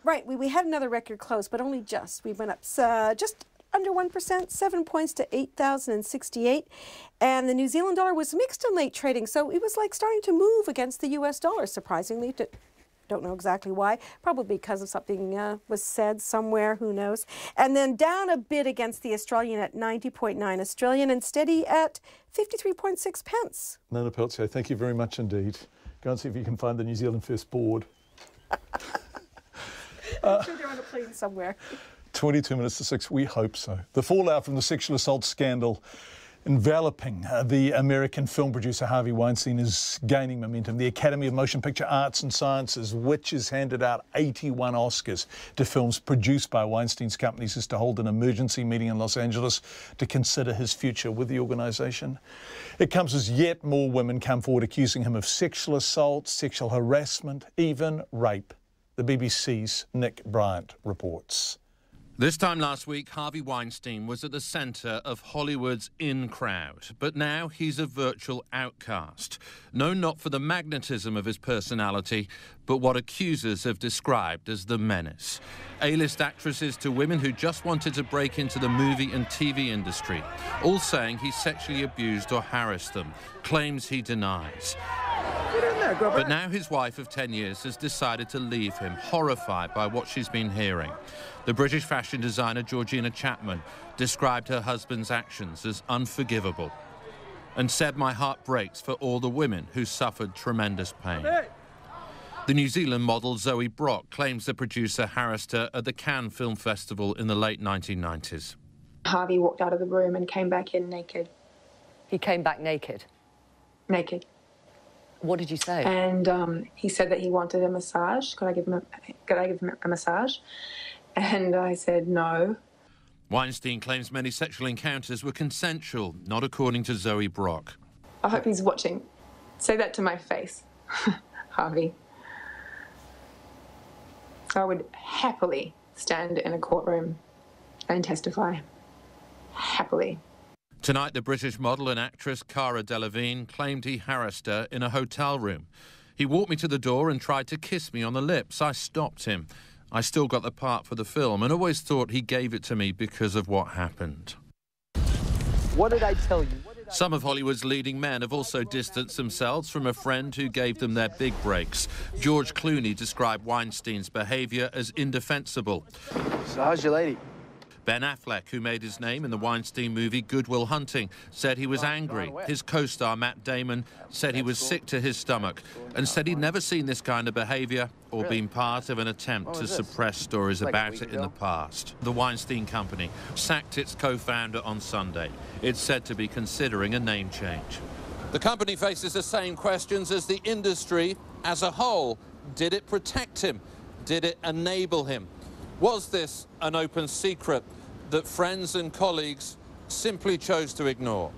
Right, we had another record close, but only just. We went up just under 1%, 7 points to 8,068. And the New Zealand dollar was mixed in late trading, so it was starting to move against the US dollar, surprisingly. Don't know exactly why. Probably because of something was said somewhere, who knows. And then down a bit against the Australian at 90.9 Australian and steady at 53.6 pence. Nona Peltier, thank you very much indeed. Go and see if you can find the New Zealand First board. I'm sure they're on a plane somewhere. 22 minutes to 6, we hope so. The fallout from the sexual assault scandal enveloping the American film producer Harvey Weinstein is gaining momentum. The Academy of Motion Picture Arts and Sciences, which has handed out 81 Oscars to films produced by Weinstein's companies, is to hold an emergency meeting in Los Angeles to consider his future with the organisation. It comes as yet more women come forward accusing him of sexual assault, sexual harassment, even rape. The BBC's Nick Bryant reports. This time last week, Harvey Weinstein was at the centre of Hollywood's in crowd, but now he's a virtual outcast. Known not for the magnetism of his personality, but what accusers have described as the menace. A-list actresses to women who just wanted to break into the movie and TV industry, all saying he sexually abused or harassed them, claims he denies. But now his wife of 10 years has decided to leave him, horrified by what she's been hearing. The British fashion designer Georgina Chapman described her husband's actions as unforgivable and said, "My heart breaks for all the women who suffered tremendous pain." The New Zealand model Zoe Brock claims the producer harassed her at the Cannes Film Festival in the late 1990s. Harvey walked out of the room and came back in naked. He came back naked? Naked. What did you say? And he said that he wanted a massage. Could I give him a massage? And I said no. Weinstein claims many sexual encounters were consensual, not according to Zoe Brock. I hope he's watching. Say that to my face, Harvey. I would happily stand in a courtroom and testify happily. Tonight, the British model and actress Cara Delevingne claimed he harassed her in a hotel room. He walked me to the door and tried to kiss me on the lips. I stopped him. I still got the part for the film and always thought he gave it to me because of what happened. What did I tell you? Some of Hollywood's leading men have also distanced themselves from a friend who gave them their big breaks. George Clooney described Weinstein's behaviour as indefensible. So how's your lady? Ben Affleck, who made his name in the Weinstein movie Good Will Hunting, said he was angry. His co-star Matt Damon said he was sick to his stomach and said he'd never seen this kind of behaviour or been part of an attempt to suppress stories about it in the past. The Weinstein Company sacked its co-founder on Sunday. It's said to be considering a name change. The company faces the same questions as the industry as a whole. Did it protect him? Did it enable him? Was this an open secret that friends and colleagues simply chose to ignore?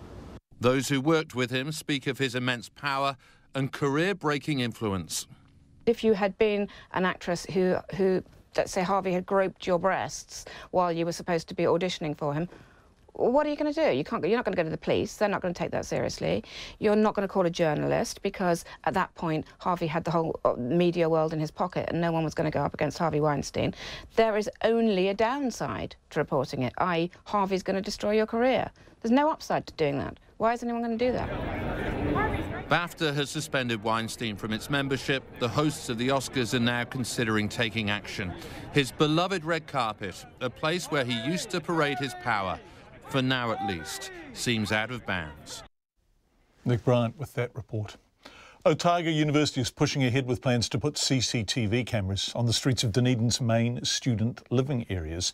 Those who worked with him speak of his immense power and career-breaking influence. If you had been an actress who, let's say Harvey had groped your breasts while you were supposed to be auditioning for him, what are you going to do? You're not going to go to the police. They're not going to take that seriously. You're not going to call a journalist because at that point Harvey had the whole media world in his pocket and no one was going to go up against Harvey Weinstein. There is only a downside to reporting it, i.e. Harvey's going to destroy your career. There's no upside to doing that. Why is anyone going to do that? BAFTA has suspended Weinstein from its membership. The hosts of the Oscars are now considering taking action. His beloved red carpet, a place where he used to parade his power, for now at least, seems out of bounds. Nick Bryant with that report. Otago University is pushing ahead with plans to put CCTV cameras on the streets of Dunedin's main student living areas.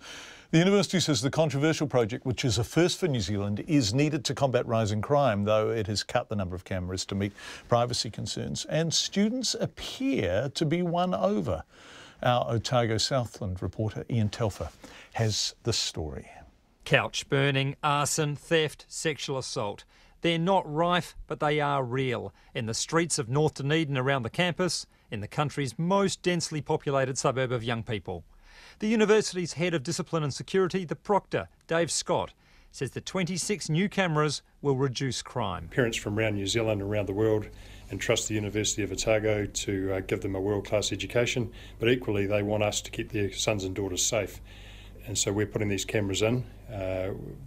The university says the controversial project, which is a first for New Zealand, is needed to combat rising crime, though it has cut the number of cameras to meet privacy concerns. And students appear to be won over. Our Otago Southland reporter Ian Telfer has this story. Couch burning, arson, theft, sexual assault. They're not rife, but they are real. In the streets of North Dunedin around the campus, in the country's most densely populated suburb of young people. The university's head of discipline and security, the proctor, Dave Scott, says the 26 new cameras will reduce crime. Parents from around New Zealand and around the world entrust the University of Otago to give them a world-class education, but equally they want us to keep their sons and daughters safe. And so we're putting these cameras in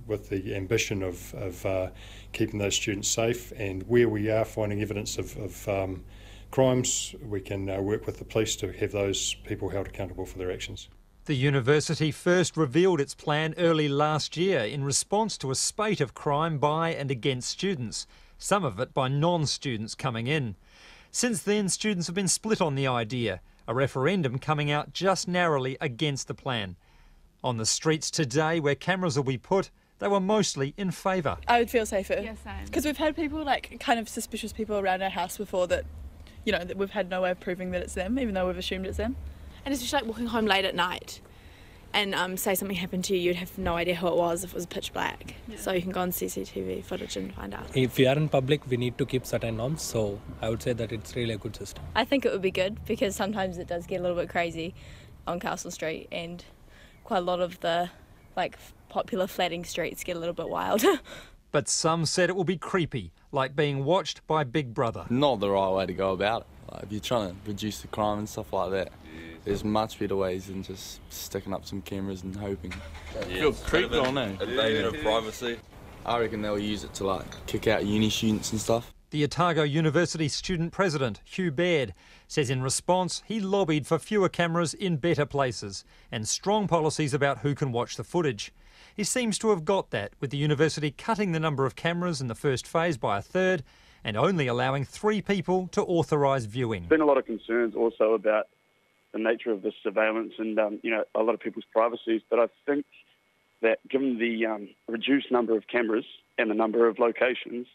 with the ambition of keeping those students safe. And where we are finding evidence of crimes, we can work with the police to have those people held accountable for their actions. The university first revealed its plan early last year in response to a spate of crime by and against students, some of it by non-students coming in. Since then, students have been split on the idea, a referendum coming out just narrowly against the plan. On the streets today, where cameras will be put, they were mostly in favour. I would feel safer. Yeah, same. Because we've had people, like, kind of suspicious people around our house before that, you know, that we've had no way of proving that it's them, even though we've assumed it's them. And especially like walking home late at night and say something happened to you, you'd have no idea who it was if it was pitch black. Yeah. So you can go on CCTV footage and find out. If we are in public, we need to keep certain norms, so I would say that it's really a good system. I think it would be good because sometimes it does get a little bit crazy on Castle Street and quite a lot of the popular flatting streets get a little bit wild. But some said it will be creepy, like being watched by Big Brother. Not the right way to go about it. Like, if you're trying to reduce the crime and stuff like that, there's much better ways than just sticking up some cameras and hoping. Yeah, feel creepy on it. Invasion of privacy. I reckon they'll use it to kick out uni students and stuff. The Otago University student president, Hugh Baird, says in response he lobbied for fewer cameras in better places and strong policies about who can watch the footage. He seems to have got that, with the university cutting the number of cameras in the first phase by a third and only allowing 3 people to authorise viewing. There's been a lot of concerns also about the nature of this surveillance and a lot of people's privacies, but I think that given the reduced number of cameras and the number of locations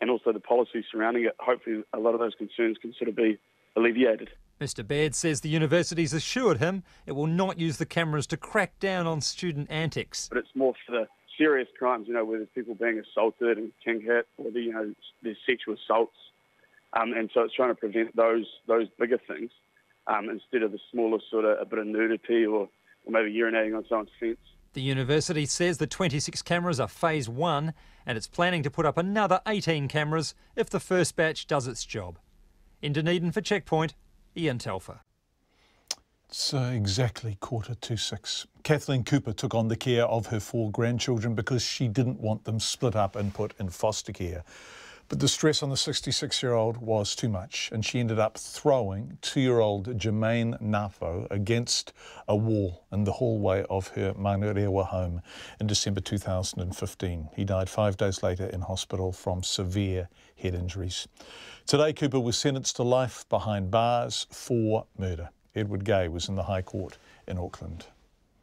and also the policy surrounding it, hopefully a lot of those concerns can sort of be alleviated. Mr Baird says the university's assured him it will not use the cameras to crack down on student antics. But it's more for the serious crimes, where there's people being assaulted and king hit, or there's sexual assaults, and so it's trying to prevent those bigger things instead of the smaller sort of a bit of nudity or maybe urinating on someone's fence. The university says the 26 cameras are phase 1 and it's planning to put up another 18 cameras if the first batch does its job. In Dunedin for Checkpoint, Ian Telfer. It's exactly 6:45. Kathleen Cooper took on the care of her 4 grandchildren because she didn't want them split up and put in foster care. But the stress on the 66-year-old was too much, and she ended up throwing 2-year-old Jermaine Nafo against a wall in the hallway of her Manurewa home in December 2015. He died 5 days later in hospital from severe head injuries. Today, Cooper was sentenced to life behind bars for murder. Edward Gay was in the High Court in Auckland.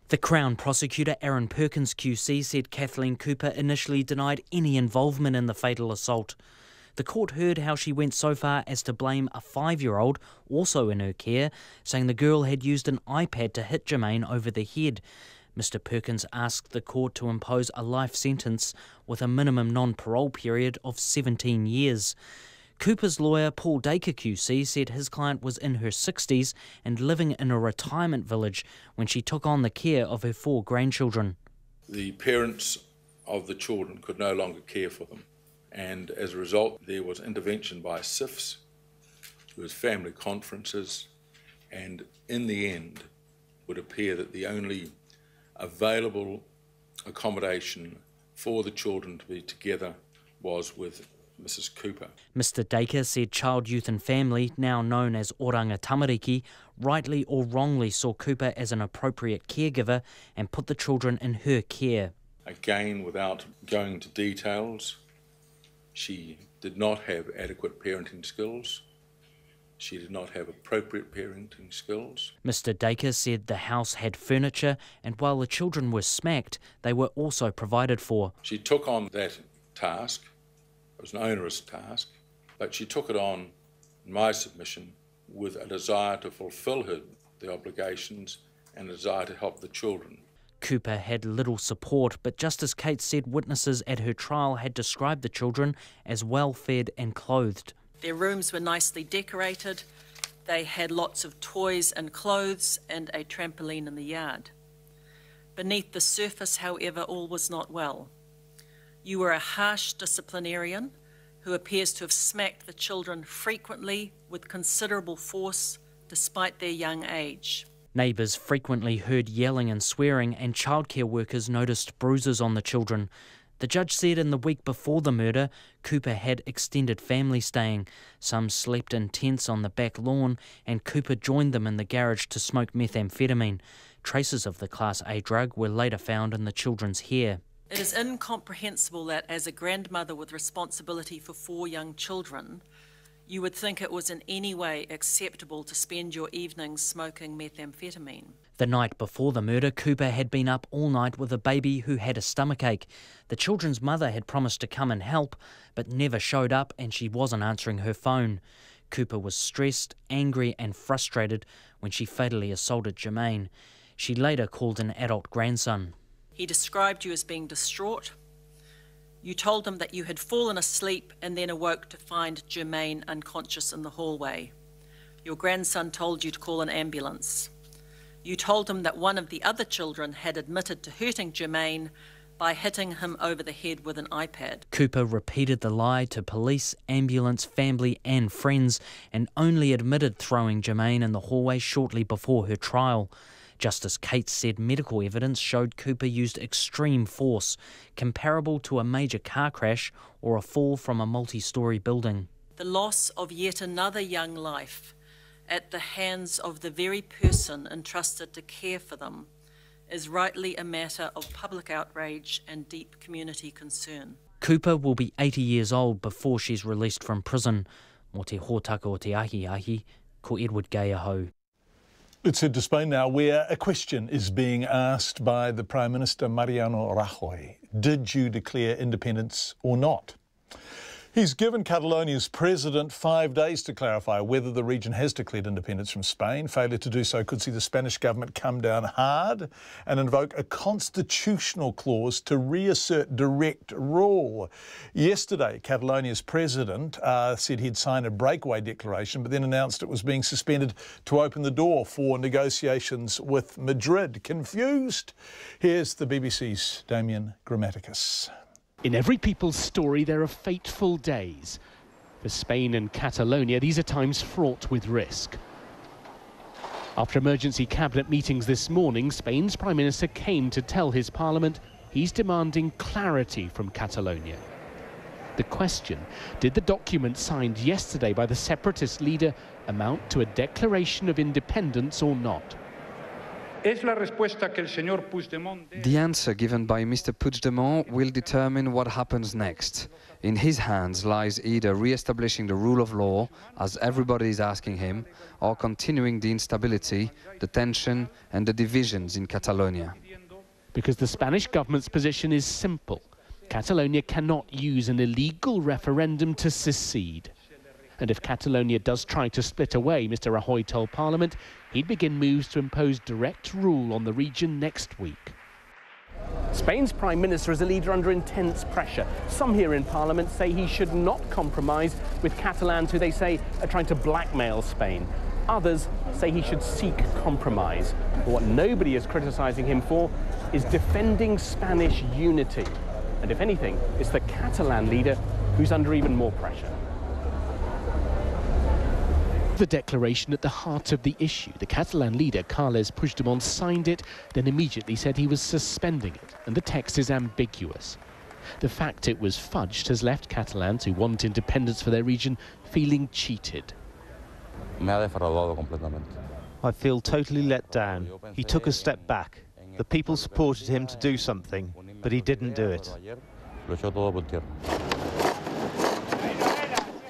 The Crown Prosecutor Aaron Perkins QC said Kathleen Cooper initially denied any involvement in the fatal assault. The court heard how she went so far as to blame a 5-year-old, also in her care, saying the girl had used an iPad to hit Jermaine over the head. Mr Perkins asked the court to impose a life sentence with a minimum non-parole period of 17 years. Cooper's lawyer, Paul Dacre QC, said his client was in her 60s and living in a retirement village when she took on the care of her 4 grandchildren. The parents of the children could no longer care for them, and as a result there was intervention by SIFs, there was family conferences, and in the end it would appear that the only available accommodation for the children to be together was with Mrs Cooper. Mr Dacre said Child, Youth and Family, now known as Oranga Tamariki, rightly or wrongly saw Cooper as an appropriate caregiver and put the children in her care. Again, without going into details, she did not have adequate parenting skills. She did not have appropriate parenting skills. Mr Dacre said the house had furniture, and while the children were smacked, they were also provided for. She took on that task. It was an onerous task, but she took it on, in my submission, with a desire to fulfil the obligations and a desire to help the children. Cooper had little support, but Justice Cates said witnesses at her trial had described the children as well-fed and clothed. Their rooms were nicely decorated. They had lots of toys and clothes and a trampoline in the yard. Beneath the surface, however, all was not well. You were a harsh disciplinarian who appears to have smacked the children frequently with considerable force despite their young age. Neighbours frequently heard yelling and swearing, and childcare workers noticed bruises on the children. The judge said in the week before the murder, Cooper had extended family staying. Some slept in tents on the back lawn, and Cooper joined them in the garage to smoke methamphetamine. Traces of the Class A drug were later found in the children's hair. It is incomprehensible that as a grandmother with responsibility for 4 young children, you would think it was in any way acceptable to spend your evenings smoking methamphetamine. The night before the murder, Cooper had been up all night with a baby who had a stomachache. The children's mother had promised to come and help, but never showed up, and she wasn't answering her phone. Cooper was stressed, angry and frustrated when she fatally assaulted Jermaine. She later called an adult grandson. He described you as being distraught. You told him that you had fallen asleep and then awoke to find Jermaine unconscious in the hallway. Your grandson told you to call an ambulance. You told him that one of the other children had admitted to hurting Jermaine by hitting him over the head with an iPad. Cooper repeated the lie to police, ambulance, family and friends, and only admitted throwing Jermaine in the hallway shortly before her trial. Justice Cates said medical evidence showed Cooper used extreme force, comparable to a major car crash or a fall from a multi-storey building. The loss of yet another young life at the hands of the very person entrusted to care for them is rightly a matter of public outrage and deep community concern. Cooper will be 80 years old before she's released from prison. Mo te hōtaka o te ahi, ko Edward Gay ahau. Let's head to Spain now, where a question is being asked by the Prime Minister, Mariano Rajoy. Did you declare independence or not? He's given Catalonia's president 5 days to clarify whether the region has declared independence from Spain. Failure to do so could see the Spanish government come down hard and invoke a constitutional clause to reassert direct rule. Yesterday, Catalonia's president said he'd sign a breakaway declaration, but then announced it was being suspended to open the door for negotiations with Madrid. Confused? Here's the BBC's Damien Grammaticus. In every people's story, there are fateful days. For Spain and Catalonia, these are times fraught with risk. After emergency cabinet meetings this morning, Spain's Prime Minister came to tell his parliament he's demanding clarity from Catalonia. The question, did the document signed yesterday by the separatist leader amount to a declaration of independence or not? The answer given by Mr. Puigdemont will determine what happens next. In his hands lies either re-establishing the rule of law, as everybody is asking him, or continuing the instability, the tension and the divisions in Catalonia. Because the Spanish government's position is simple. Catalonia cannot use an illegal referendum to secede. And if Catalonia does try to split away, Mr. Rajoy told Parliament, he'd begin moves to impose direct rule on the region next week. Spain's Prime Minister is a leader under intense pressure. Some here in Parliament say he should not compromise with Catalans who they say are trying to blackmail Spain. Others say he should seek compromise. But what nobody is criticising him for is defending Spanish unity. And if anything, it's the Catalan leader who's under even more pressure. The declaration at the heart of the issue. The Catalan leader, Carles Puigdemont, signed it, then immediately said he was suspending it, and the text is ambiguous. The fact it was fudged has left Catalans who want independence for their region feeling cheated. I feel totally let down. He took a step back. The people supported him to do something, but he didn't do it.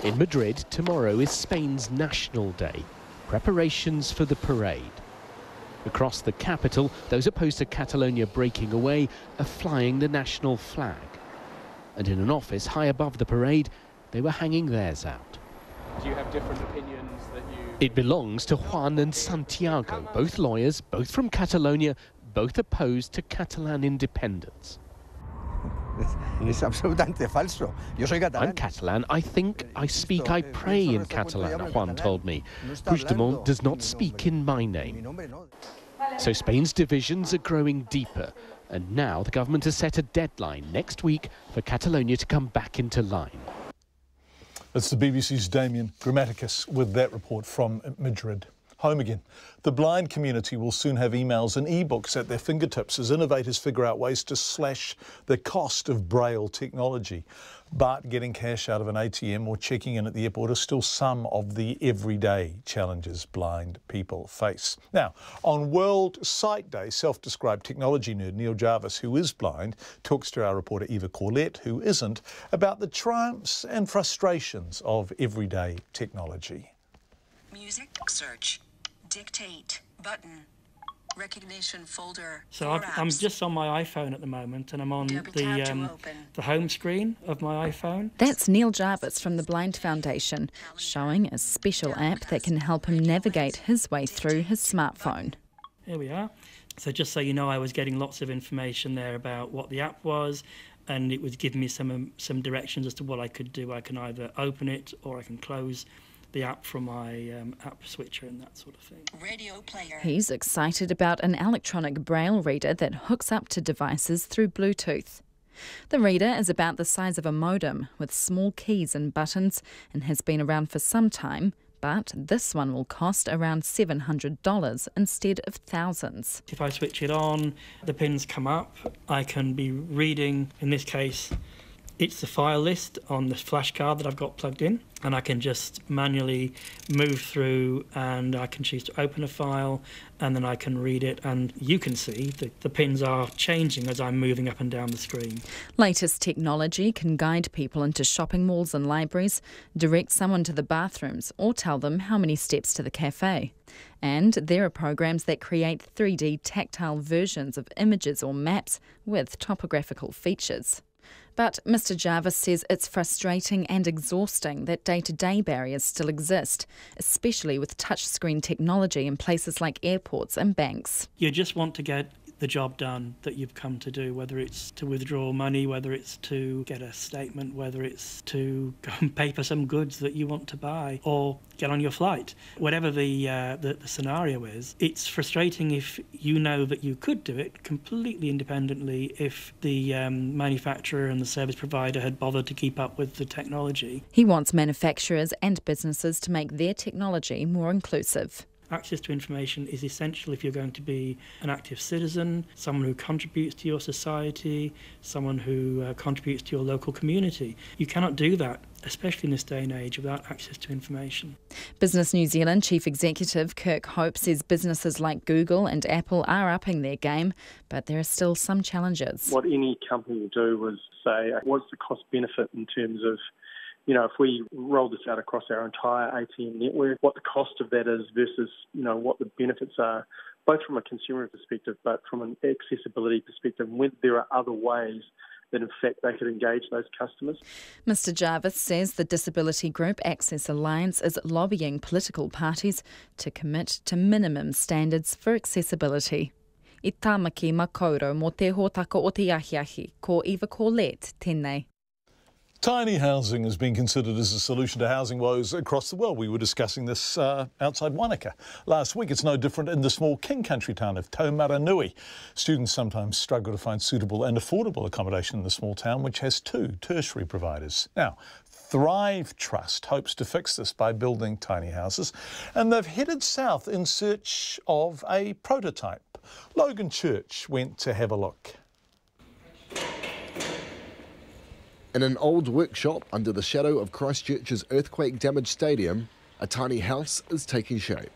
In Madrid, tomorrow is Spain's National Day. Preparations for the parade. Across the capital, those opposed to Catalonia breaking away are flying the national flag. And in an office high above the parade, they were hanging theirs out. Do you have different opinions that you... It belongs to Juan and Santiago, both lawyers, both from Catalonia, both opposed to Catalan independence. Es absolutamente falso. Yo soy catalán. I'm Catalan. I think, I speak, I pray in Catalan, Juan told me. Puigdemont does not speak in my name. So Spain's divisions are growing deeper. And now the government has set a deadline next week for Catalonia to come back into line. That's the BBC's Damien Grammaticus with that report from Madrid. Home again. The blind community will soon have emails and e-books at their fingertips as innovators figure out ways to slash the cost of Braille technology. But getting cash out of an ATM or checking in at the airport are still some of the everyday challenges blind people face. Now, on World Sight Day, self-described technology nerd Neil Jarvis, who is blind, talks to our reporter Eva Corlett, who isn't, about the triumphs and frustrations of everyday technology. Music, search, dictate, button, recognition folder. So I'm just on my iPhone at the moment, and I'm on the home screen of my iPhone. That's Neil Jarvis from the Blind Foundation, showing a special app that can help him navigate his way through his smartphone. Here we are. So just so you know, I was getting lots of information there about what the app was, and it was giving me some directions as to what I could do. I can either open it or I can close the app from my app switcher and that sort of thing. Radio player. He's excited about an electronic braille reader that hooks up to devices through Bluetooth. The reader is about the size of a modem with small keys and buttons and has been around for some time, but this one will cost around $700 instead of thousands. If I switch it on, the pins come up. I can be reading, in this case, it's the file list on the flash card that I've got plugged in, and I can just manually move through, and I can choose to open a file, and then I can read it, and you can see the pins are changing as I'm moving up and down the screen. Latest technology can guide people into shopping malls and libraries, direct someone to the bathrooms, or tell them how many steps to the cafe. And there are programs that create 3D tactile versions of images or maps with topographical features. But Mr Jarvis says it's frustrating and exhausting that day-to-day barriers still exist, especially with touchscreen technology in places like airports and banks. You just want to get the job done that you've come to do, whether it's to withdraw money, whether it's to get a statement, whether it's to go and pay for some goods that you want to buy or get on your flight. Whatever the scenario is, it's frustrating if you know that you could do it completely independently if the manufacturer and the service provider had bothered to keep up with the technology. He wants manufacturers and businesses to make their technology more inclusive. Access to information is essential if you're going to be an active citizen, someone who contributes to your society, someone who contributes to your local community. You cannot do that, especially in this day and age, without access to information. Business New Zealand Chief Executive Kirk Hope says businesses like Google and Apple are upping their game, but there are still some challenges. What any company will do is say, what's the cost benefit in terms of, if we roll this out across our entire ATM network, what the cost of that is versus, what the benefits are, both from a consumer perspective, but from an accessibility perspective, and whether there are other ways that in fact they could engage those customers. Mr Jarvis says the disability group Access Alliance is lobbying political parties to commit to minimum standards for accessibility. I tāmaki makaurau mō te hōtaka o te ahiahi, ko Eva Corlett, tēnei. Tiny housing has been considered as a solution to housing woes across the world. We were discussing this outside Wanaka last week. It's no different in the small king country town of Taumaranui. Students sometimes struggle to find suitable and affordable accommodation in the small town, which has 2 tertiary providers. Now, Thrive Trust hopes to fix this by building tiny houses, and they've headed south in search of a prototype. Logan Church went to have a look. In an old workshop under the shadow of Christchurch's earthquake-damaged stadium, a tiny house is taking shape.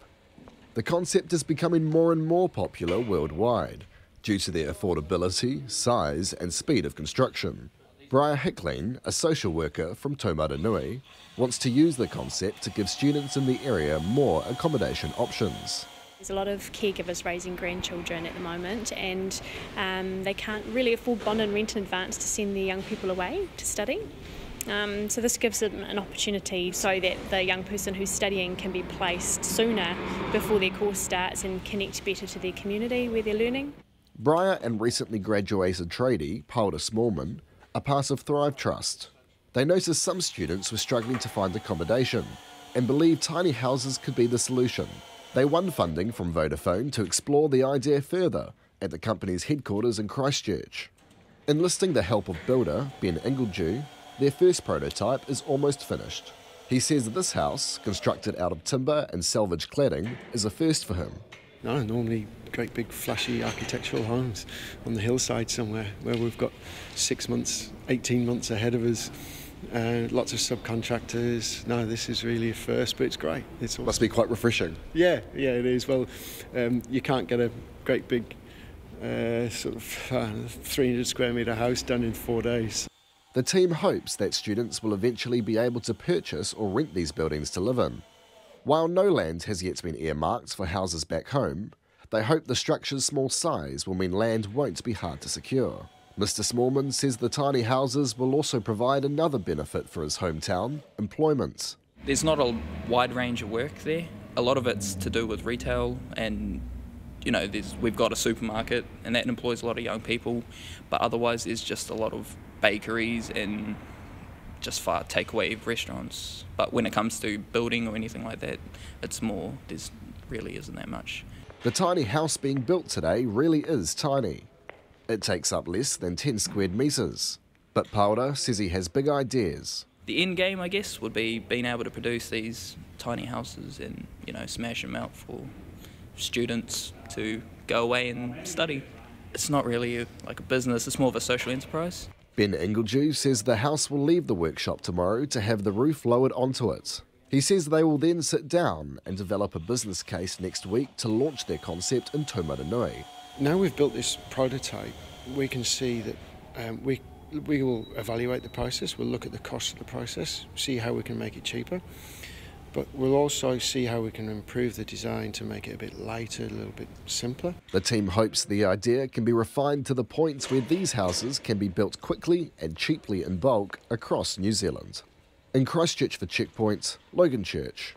The concept is becoming more and more popular worldwide due to their affordability, size and speed of construction. Briar Hickling, a social worker from Taumaranui, wants to use the concept to give students in the area more accommodation options. There's a lot of caregivers raising grandchildren at the moment, and they can't really afford bond and rent in advance to send their young people away to study. So this gives them an opportunity so that the young person who's studying can be placed sooner before their course starts and connect better to their community where they're learning. Briar and recently graduated tradie, Paula Smallman, are part of Thrive Trust. They noticed some students were struggling to find accommodation and believe tiny houses could be the solution. They won funding from Vodafone to explore the idea further at the company's headquarters in Christchurch. Enlisting the help of builder Ben Ingledew, their first prototype is almost finished. He says that this house, constructed out of timber and salvage cladding, is a first for him. No, normally great big flashy architectural homes on the hillside somewhere where we've got 6 months, 18 months ahead of us. Lots of subcontractors. No, this is really a first, but it's great. It's awesome. Must be quite refreshing. Yeah, it is. Well, you can't get a great big 300 square metre house done in 4 days. The team hopes that students will eventually be able to purchase or rent these buildings to live in. While no land has yet been earmarked for houses back home, they hope the structure's small size will mean land won't be hard to secure. Mr. Smallman says the tiny houses will also provide another benefit for his hometown, employment. There's not a wide range of work there. A lot of it's to do with retail and, we've got a supermarket and that employs a lot of young people, but otherwise there's just a lot of bakeries and just far takeaway restaurants. But when it comes to building or anything like that, it's more, there's really isn't that much. The tiny house being built today really is tiny. It takes up less than 10 square metres. But Paula says he has big ideas. The end game, I guess, would be being able to produce these tiny houses and, smash them out for students to go away and study. It's not really like a business, it's more of a social enterprise. Ben Ingledew says the house will leave the workshop tomorrow to have the roof lowered onto it. He says they will then sit down and develop a business case next week to launch their concept in Taumaranui. Now we've built this prototype, we can see that we will evaluate the process, we'll look at the cost of the process, see how we can make it cheaper. but we'll also see how we can improve the design to make it a bit lighter, a little bit simpler. The team hopes the idea can be refined to the point where these houses can be built quickly and cheaply in bulk across New Zealand. In Christchurch for Checkpoint, Logan Church.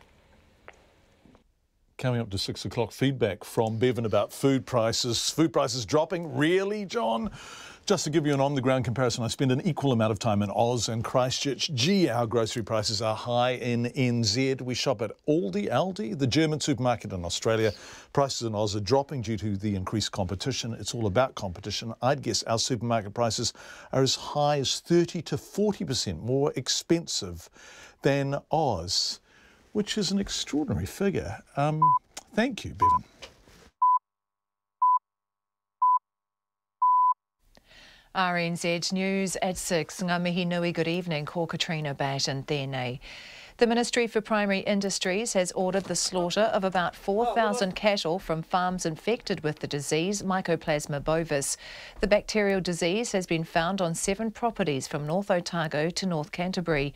Coming up to 6 o'clock, feedback from Bevan about food prices. Food prices dropping? Really, John? Just to give you an on-the-ground comparison, I spend an equal amount of time in Oz and Christchurch. Gee, our grocery prices are high in NZ. We shop at Aldi, the German supermarket in Australia. Prices in Oz are dropping due to the increased competition. It's all about competition. I'd guess our supermarket prices are as high as 30 to 40% more expensive than Oz, which is an extraordinary figure. Thank you, Bevan. RNZ News at 6. Ngā mihi nui, good evening. Ko Katrina Batten tēnei. The Ministry for Primary Industries has ordered the slaughter of about 4,000 cattle from farms infected with the disease Mycoplasma bovis. The bacterial disease has been found on 7 properties from North Otago to North Canterbury.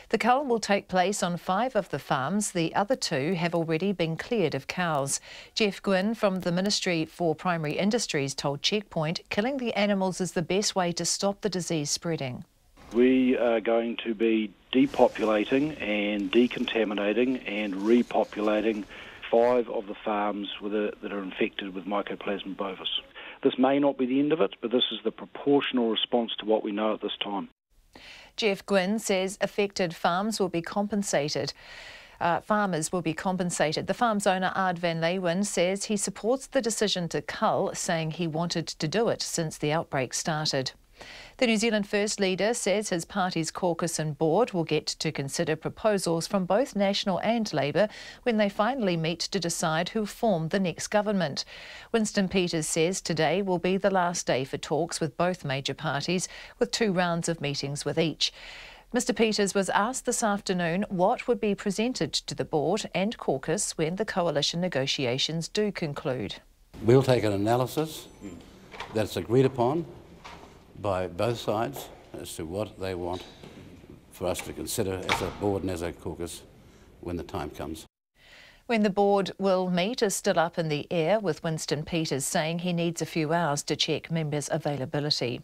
The cull will take place on 5 of the farms. The other 2 have already been cleared of cows. Jeff Gwynn from the Ministry for Primary Industries told Checkpoint killing the animals is the best way to stop the disease spreading. We are going to be depopulating and decontaminating and repopulating 5 of the farms that are infected with Mycoplasma bovis. This may not be the end of it, but this is the proportional response to what we know at this time. Jeff Gwynn says affected farms will be compensated. Farmers will be compensated. The farm's owner, Ard van Leeuwen, says he supports the decision to cull, saying he wanted to do it since the outbreak started. The New Zealand First leader says his party's caucus and board will get to consider proposals from both National and Labour when they finally meet to decide who form the next government. Winston Peters says today will be the last day for talks with both major parties, with 2 rounds of meetings with each. Mr Peters was asked this afternoon what would be presented to the board and caucus when the coalition negotiations do conclude. We'll take an analysis that's agreed upon by both sides as to what they want for us to consider as a board and as a caucus when the time comes. When the board will meet is still up in the air, with Winston Peters saying he needs a few hours to check members' availability.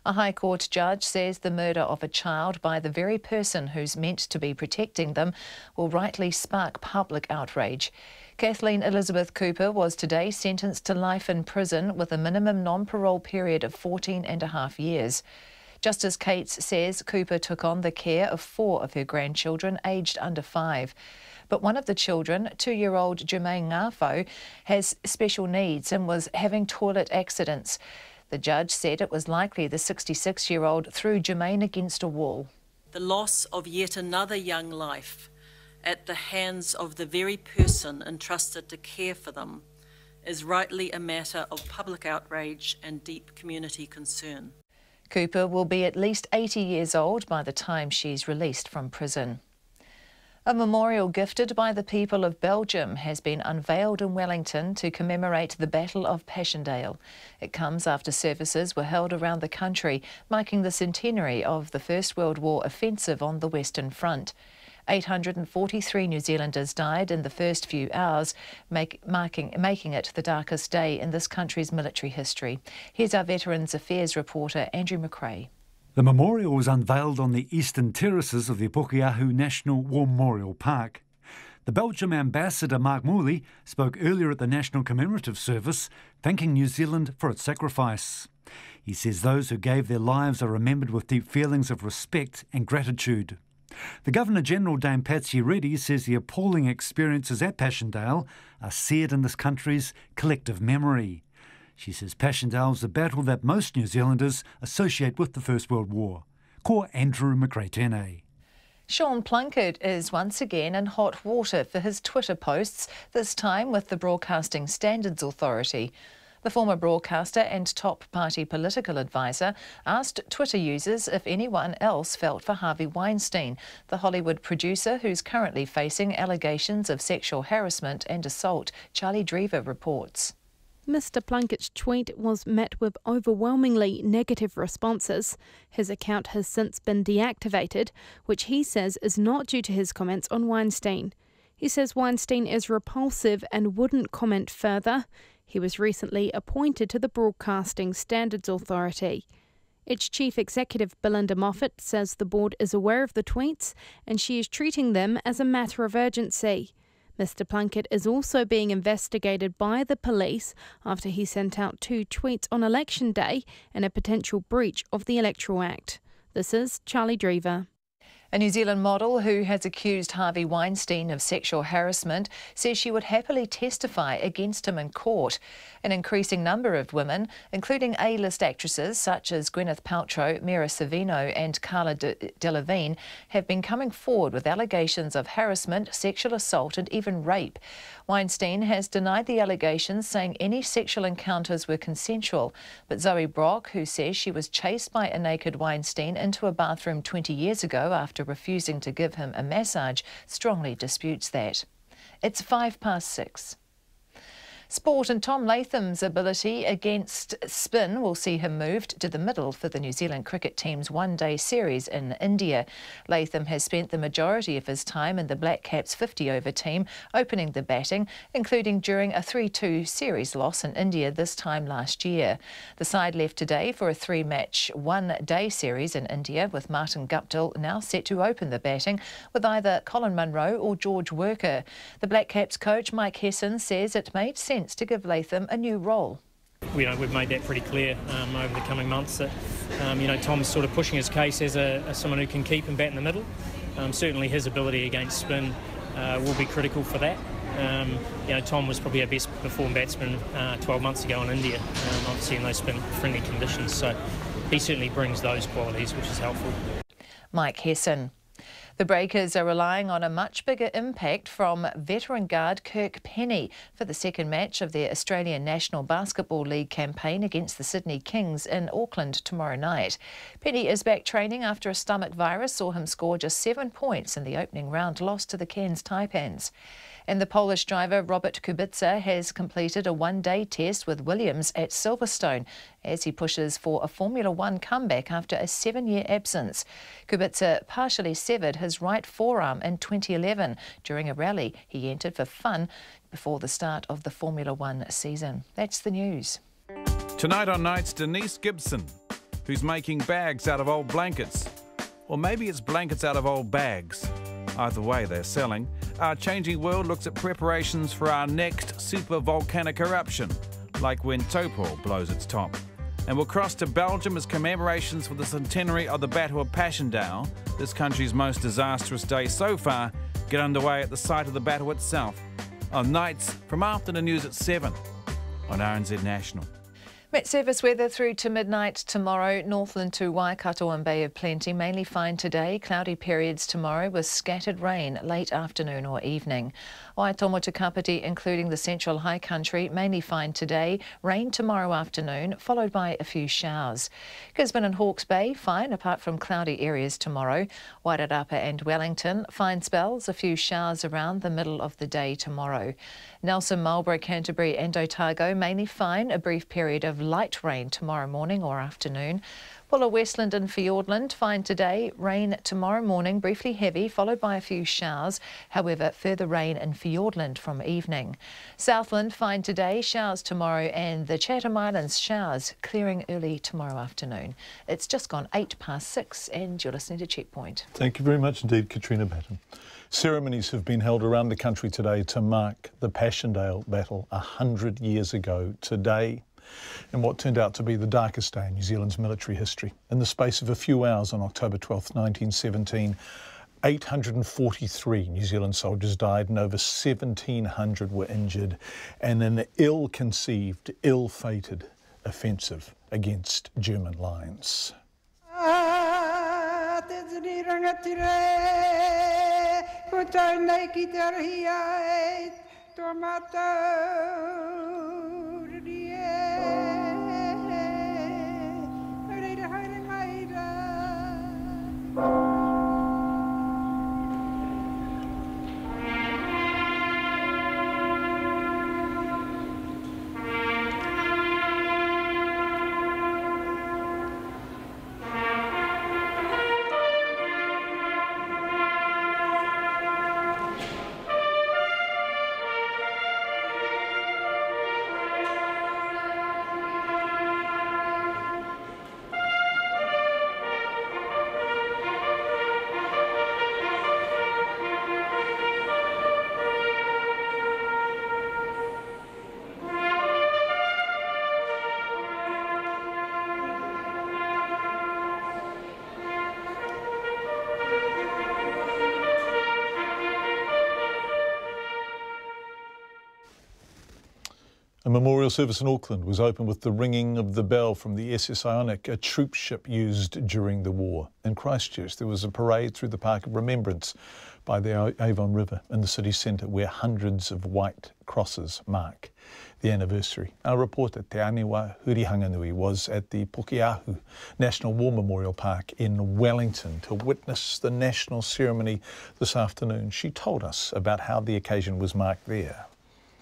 A High Court judge says the murder of a child by the very person who's meant to be protecting them will rightly spark public outrage. Kathleen Elizabeth Cooper was today sentenced to life in prison with a minimum non-parole period of 14.5 years. Justice Cates says Cooper took on the care of 4 of her grandchildren aged under 5. But one of the children, 2-year-old Jermaine Ngafo, has special needs and was having toilet accidents. The judge said it was likely the 66-year-old threw Jermaine against a wall. The loss of yet another young life at the hands of the very person entrusted to care for them is rightly a matter of public outrage and deep community concern. Cooper will be at least 80 years old by the time she's released from prison. A memorial gifted by the people of Belgium has been unveiled in Wellington to commemorate the Battle of Passchendaele. It comes after services were held around the country, marking the centenary of the First World War offensive on the Western Front. 843 New Zealanders died in the first few hours, making it the darkest day in this country's military history. Here's our Veterans Affairs reporter, Andrew McRae. The memorial was unveiled on the eastern terraces of the Pukeahu National War Memorial Park. The Belgium ambassador Mark Mooley spoke earlier at the National Commemorative Service, thanking New Zealand for its sacrifice. He says those who gave their lives are remembered with deep feelings of respect and gratitude. The Governor-General, Dame Patsy Reddy, says the appalling experiences at Passchendaele are seared in this country's collective memory. She says Passchendaele is a battle that most New Zealanders associate with the First World War. Ko Andrew McRae tēnei. Sean Plunkett is once again in hot water for his Twitter posts, this time with the Broadcasting Standards Authority. The former broadcaster and top party political advisor asked Twitter users if anyone else felt for Harvey Weinstein, the Hollywood producer who's currently facing allegations of sexual harassment and assault, Charlie Drever reports. Mr Plunkett's tweet was met with overwhelmingly negative responses. His account has since been deactivated, which he says is not due to his comments on Weinstein. He says Weinstein is repulsive and wouldn't comment further. He was recently appointed to the Broadcasting Standards Authority. Its chief executive, Belinda Moffat, says the board is aware of the tweets and she is treating them as a matter of urgency. Mr Plunkett is also being investigated by the police after he sent out 2 tweets on Election Day in a potential breach of the Electoral Act. This is Charlie Drever. A New Zealand model who has accused Harvey Weinstein of sexual harassment says she would happily testify against him in court. An increasing number of women, including A-list actresses such as Gwyneth Paltrow, Mira Sorvino and Carla Delevingne, have been coming forward with allegations of harassment, sexual assault and even rape. Weinstein has denied the allegations, saying any sexual encounters were consensual. But Zoe Brock, who says she was chased by a naked Weinstein into a bathroom 20 years ago after refusing to give him a massage, strongly disputes that. It's 6:05. Sport, and Tom Latham's ability against spin will see him moved to the middle for the New Zealand cricket team's one-day series in India. Latham has spent the majority of his time in the Black Caps 50-over team, opening the batting, including during a 3-2 series loss in India this time last year. The side left today for a 3-match one-day series in India, with Martin Guptill now set to open the batting with either Colin Munro or George Worker. The Black Caps coach Mike Hesson says it made sense to give Latham a new role. We've made that pretty clear over the coming months that Tom's sort of pushing his case as someone who can keep and bat in the middle. Certainly his ability against spin will be critical for that. Tom was probably our best performed batsman 12 months ago in India, obviously in those spin-friendly conditions. So he certainly brings those qualities, which is helpful. Mike Hesson. The Breakers are relying on a much bigger impact from veteran guard Kirk Penney for the second match of their Australian National Basketball League campaign against the Sydney Kings in Auckland tomorrow night. Penney is back training after a stomach virus saw him score just 7 points in the opening round loss to the Cairns Taipans. And the Polish driver Robert Kubica has completed a one-day test with Williams at Silverstone as he pushes for a Formula One comeback after a 7-year absence. Kubica partially severed his right forearm in 2011 during a rally he entered for fun before the start of the Formula One season. That's the news. Tonight on Night's Denise Gibson, who's making bags out of old blankets. Or maybe it's blankets out of old bags. Either way, they're selling. Our Changing World looks at preparations for our next super volcanic eruption, like when Taupo blows its top. And we'll cross to Belgium as commemorations for the centenary of the Battle of Passchendaele, this country's most disastrous day so far, get underway at the site of the battle itself. On nights from afternoon news at 7 on RNZ National. Met Service weather through to midnight tomorrow. Northland to Waikato and Bay of Plenty mainly fine today. Cloudy periods tomorrow with scattered rain late afternoon or evening. Waitomo to Kapiti, including the central high country, mainly fine today. Rain tomorrow afternoon, followed by a few showers. Gisborne and Hawke's Bay, fine apart from cloudy areas tomorrow. Wairarapa and Wellington, fine spells, a few showers around the middle of the day tomorrow. Nelson, Marlborough, Canterbury and Otago, mainly fine, a brief period of light rain tomorrow morning or afternoon. Pulla, Westland and Fiordland, fine today. Rain tomorrow morning, briefly heavy, followed by a few showers. However, further rain in Fiordland from evening. Southland, fine today. Showers tomorrow, and the Chatham Islands, showers clearing early tomorrow afternoon. It's just gone 6:08, and you're listening to Checkpoint. Thank you very much indeed, Katrina Batten. Ceremonies have been held around the country today to mark the Passchendaele battle 100 years ago today, in what turned out to be the darkest day in New Zealand's military history. In the space of a few hours on October 12, 1917, 843 New Zealand soldiers died and over 1,700 were injured in an ill-conceived, ill-fated offensive against German lines. A memorial service in Auckland was opened with the ringing of the bell from the SS Ionic, a troop ship used during the war. In Christchurch, there was a parade through the Park of Remembrance by the Avon River in the city centre, where hundreds of white crosses mark the anniversary. Our reporter Te Aniwa Hurihanganui was at the Pukeahu National War Memorial Park in Wellington to witness the national ceremony this afternoon. She told us about how the occasion was marked there.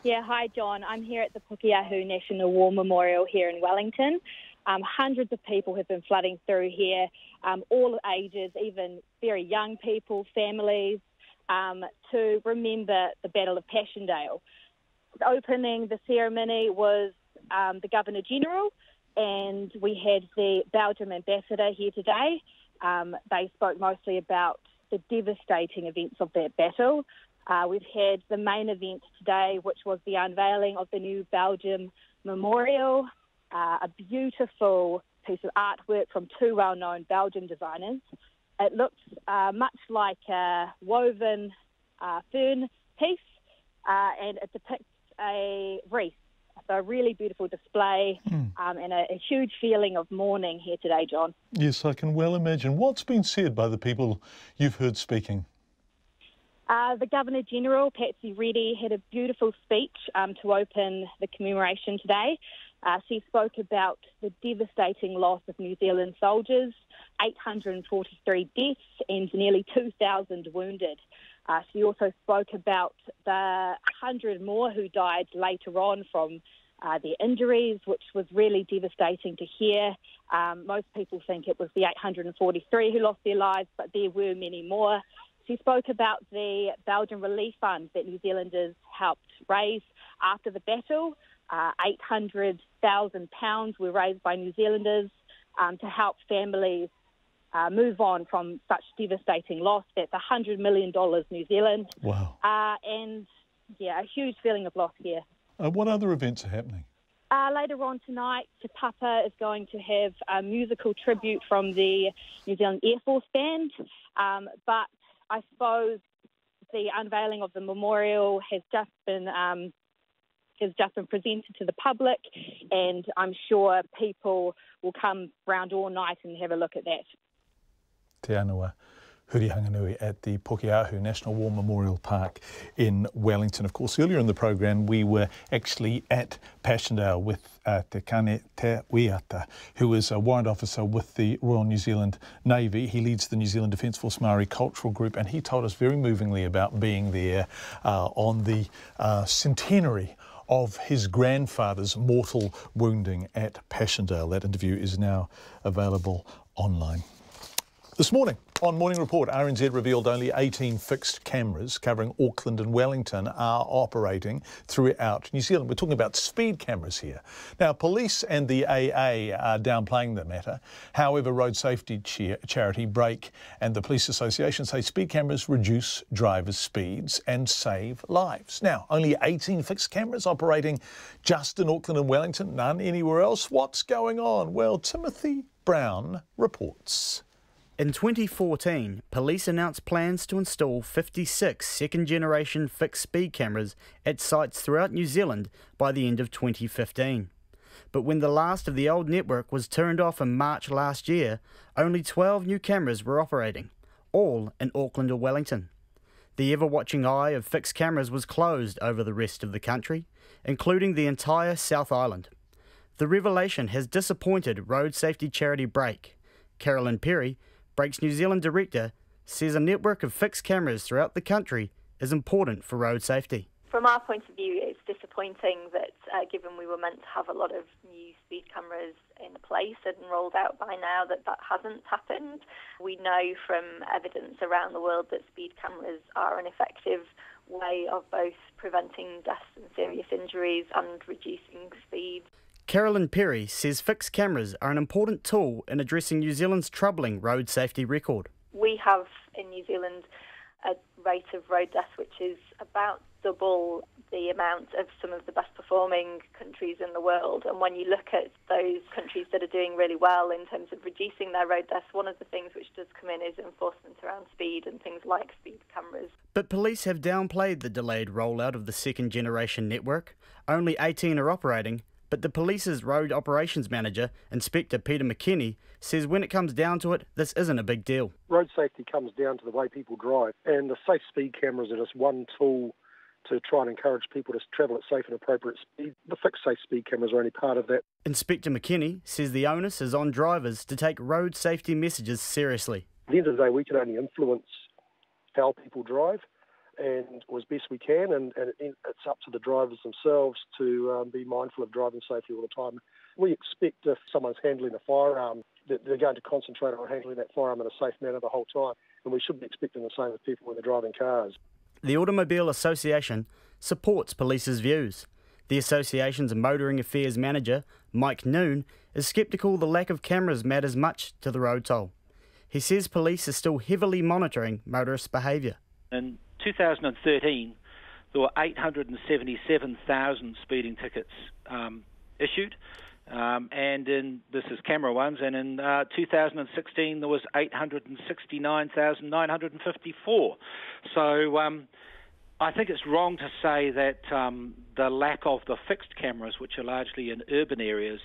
Yeah, hi John. I'm here at the Pukeahu National War Memorial here in Wellington. Hundreds of people have been flooding through here, all ages, even very young people, families, to remember the Battle of Passchendaele. Opening the ceremony was the Governor-General, and we had the Belgium ambassador here today. They spoke mostly about the devastating events of that battle. We've had the main event today, which was the unveiling of the new Belgium Memorial, a beautiful piece of artwork from two well-known Belgian designers. It looks much like a woven fern piece, and it depicts a wreath. So a really beautiful display and a huge feeling of mourning here today, John. Yes, I can well imagine. What's been said by the people you've heard speaking? The Governor-General, Patsy Reddy, had a beautiful speech to open the commemoration today. She spoke about the devastating loss of New Zealand soldiers, 843 deaths and nearly 2,000 wounded. She also spoke about the 100 more who died later on from their injuries, which was really devastating to hear. Most people think it was the 843 who lost their lives, but there were many more. She spoke about the Belgian Relief Fund that New Zealanders helped raise after the battle. £800,000 were raised by New Zealanders to help families move on from such devastating loss. That's $100 million New Zealand. Wow. And, yeah, a huge feeling of loss here. What other events are happening? Later on tonight, Te Papa is going to have a musical tribute from the New Zealand Air Force Band. But I suppose the unveiling of the memorial has just been presented to the public, and I'm sure people will come round all night and have a look at that. Te Aniwa Hurihanganui at the Pukeahu National War Memorial Park in Wellington. Of course, earlier in the program, we were actually at Passchendaele with Te Kane Te Wiata, who is a warrant officer with the Royal New Zealand Navy. He leads the New Zealand Defence Force Māori Cultural Group, and he told us very movingly about being there on the centenary of his grandfather's mortal wounding at Passchendaele. That interview is now available online. This morning on Morning Report, RNZ revealed only 18 fixed cameras covering Auckland and Wellington are operating throughout New Zealand. We're talking about speed cameras here. Now, police and the AA are downplaying the matter. However, road safety charity Break and the Police Association say speed cameras reduce drivers' speeds and save lives. Now, only 18 fixed cameras operating just in Auckland and Wellington, none anywhere else. What's going on? Well, Timothy Brown reports. In 2014, police announced plans to install 56 second-generation fixed speed cameras at sites throughout New Zealand by the end of 2015. But when the last of the old network was turned off in March last year, only 12 new cameras were operating, all in Auckland or Wellington. The ever-watching eye of fixed cameras was closed over the rest of the country, including the entire South Island. The revelation has disappointed road safety charity Break. Carolyn Perry, Break's New Zealand director, says a network of fixed cameras throughout the country is important for road safety. From our point of view, it's disappointing that given we were meant to have a lot of new speed cameras in place and rolled out by now, that hasn't happened. We know from evidence around the world that speed cameras are an effective way of both preventing deaths and serious injuries and reducing speed. Carolyn Perry says fixed cameras are an important tool in addressing New Zealand's troubling road safety record. We have in New Zealand a rate of road deaths which is about double the amount of some of the best performing countries in the world. And when you look at those countries that are doing really well in terms of reducing their road deaths, one of the things which does come in is enforcement around speed and things like speed cameras. But police have downplayed the delayed rollout of the second generation network. Only 18 are operating, but the police's road operations manager, Inspector Peter McKinney, says when it comes down to it, this isn't a big deal. Road safety comes down to the way people drive, and the safe speed cameras are just one tool to try and encourage people to travel at safe and appropriate speed. The fixed safe speed cameras are only part of that. Inspector McKinney says the onus is on drivers to take road safety messages seriously. At the end of the day, we can only influence how people drive, and as best we can, and it's up to the drivers themselves to be mindful of driving safety all the time. We expect if someone's handling a firearm, that they're going to concentrate on handling that firearm in a safe manner the whole time, and we should be expecting the same of people when they're driving cars. The Automobile Association supports police's views. The association's motoring affairs manager, Mike Noon, is sceptical the lack of cameras matters much to the road toll. He says police are still heavily monitoring motorists' behaviour. In 2013, there were 877,000 speeding tickets issued, and this is camera ones, and in 2016 there was 869,954. So I think it's wrong to say that the lack of the fixed cameras, which are largely in urban areas,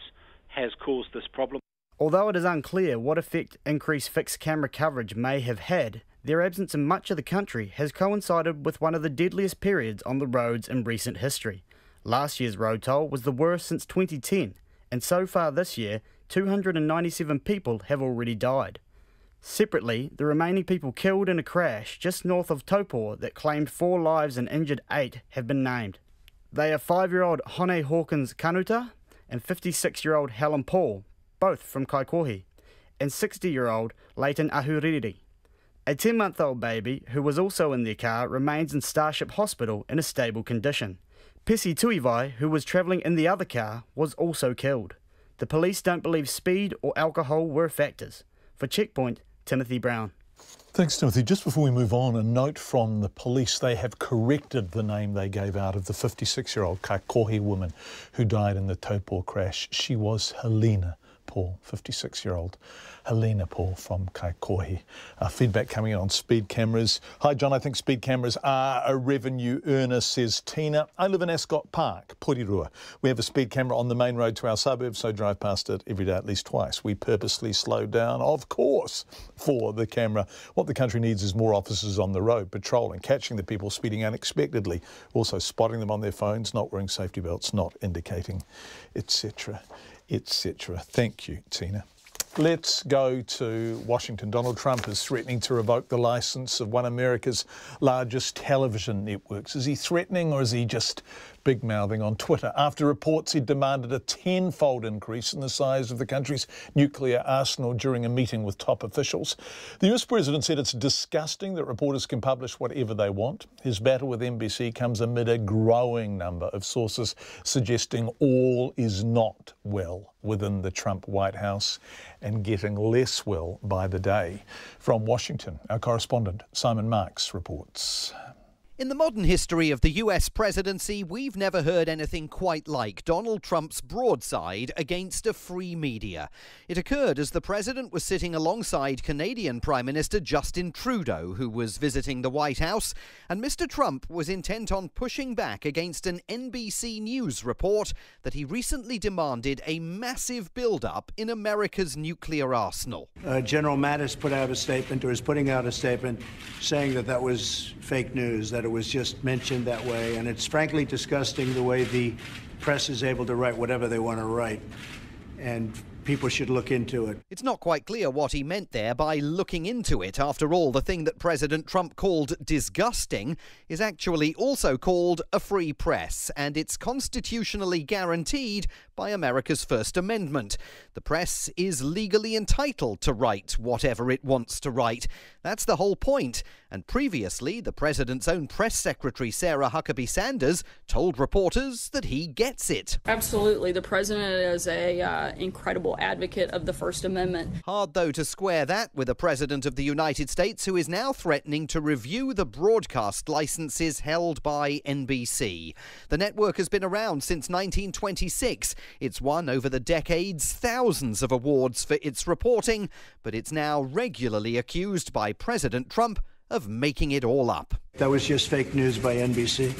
has caused this problem. Although it is unclear what effect increased fixed camera coverage may have had, their absence in much of the country has coincided with one of the deadliest periods on the roads in recent history. Last year's road toll was the worst since 2010, and so far this year, 297 people have already died. Separately, the remaining people killed in a crash just north of Taupō that claimed 4 lives and injured 8 have been named. They are 5-year-old Hone Hawkins Kanuta and 56-year-old Helen Paul, both from Kaikohe, and 60-year-old Leighton Ahuriri. A 10-month-old baby, who was also in their car, remains in Starship Hospital in a stable condition. Pesi Tuivai, who was travelling in the other car, was also killed. The police don't believe speed or alcohol were factors. For Checkpoint, Timothy Brown. Thanks, Timothy. Just before we move on, a note from the police. They have corrected the name they gave out of the 56-year-old Kaikohe woman who died in the Taupō crash. She was Helena Paul, 56-year-old Helena Paul from Kaikohe. Feedback coming in on speed cameras. Hi, John. I think speed cameras are a revenue earner, says Tina. I live in Ascot Park, Porirua. We have a speed camera on the main road to our suburb, so drive past it every day at least twice. We purposely slow down, of course, for the camera. What the country needs is more officers on the road, patrolling, catching the people speeding unexpectedly, also spotting them on their phones, not wearing safety belts, not indicating, etc., etc. Thank you, Tina. Let's go to Washington. Donald Trump is threatening to revoke the licence of one of America's largest television networks. Is he threatening or is he just big-mouthing on Twitter after reports he demanded a 10-fold increase in the size of the country's nuclear arsenal during a meeting with top officials? The US president said it's disgusting that reporters can publish whatever they want. His battle with NBC comes amid a growing number of sources suggesting all is not well within the Trump White House and getting less well by the day. From Washington, our correspondent Simon Marks reports. In the modern history of the US presidency, we've never heard anything quite like Donald Trump's broadside against a free media. It occurred as the president was sitting alongside Canadian Prime Minister Justin Trudeau, who was visiting the White House, and Mr. Trump was intent on pushing back against an NBC News report that he recently demanded a massive build-up in America's nuclear arsenal. General Mattis put out a statement, or is putting out a statement, saying that that was fake news, that it was just mentioned that way, and it's frankly disgusting the way the press is able to write whatever they want to write, and people should look into it. It's not quite clear what he meant there by looking into it. After all, the thing that President Trump called disgusting is actually also called a free press, and it's constitutionally guaranteed by America's First Amendment. The press is legally entitled to write whatever it wants to write. That's the whole point. And previously, the president's own press secretary, Sarah Huckabee Sanders, told reporters that he gets it. Absolutely. The president is an incredible advocate of the First Amendment. Hard, though, to square that with a president of the United States who is now threatening to review the broadcast licenses held by NBC. The network has been around since 1926. It's won over the decades thousands of awards for its reporting, but it's now regularly accused by President Trump of making it all up. That was just fake news by NBC,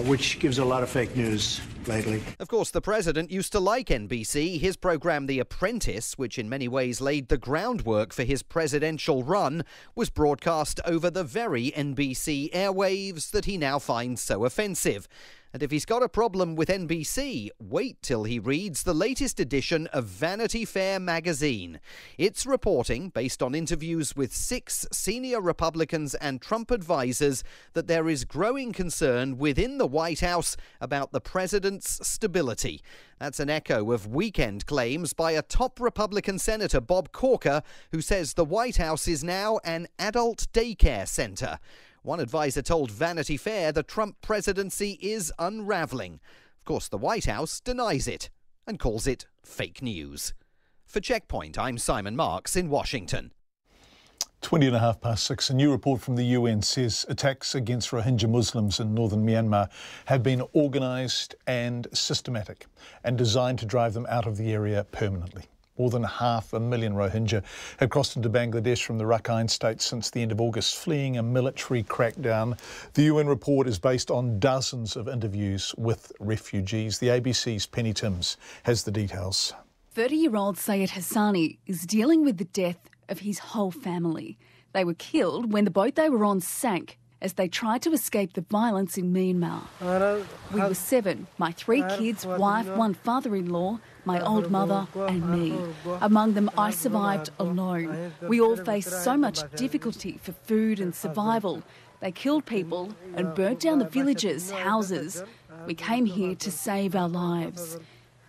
which gives a lot of fake news lately. Of course, the president used to like NBC. His programme The Apprentice, which in many ways laid the groundwork for his presidential run, was broadcast over the very NBC airwaves that he now finds so offensive. And if he's got a problem with NBC, wait till he reads the latest edition of Vanity Fair magazine. It's reporting, based on interviews with 6 senior Republicans and Trump advisors, that there is growing concern within the White House about the president's stability. That's an echo of weekend claims by a top Republican Senator, Bob Corker, who says the White House is now an adult daycare center. One advisor told Vanity Fair the Trump presidency is unraveling. Of course, the White House denies it and calls it fake news. For Checkpoint, I'm Simon Marks in Washington. 6:20, a new report from the UN says attacks against Rohingya Muslims in northern Myanmar have been organised and systematic and designed to drive them out of the area permanently. More than 500,000 Rohingya have crossed into Bangladesh from the Rakhine state since the end of August, fleeing a military crackdown. The UN report is based on dozens of interviews with refugees. The ABC's Penny Timms has the details. 30-year-old Sayed Hassani is dealing with the death of his whole family. They were killed when the boat they were on sank as they tried to escape the violence in Myanmar. We were 7, my 3 kids, wife, 1 father-in-law, my old mother and me. Among them, I survived alone. We all faced so much difficulty for food and survival. They killed people and burnt down the villages, houses. We came here to save our lives.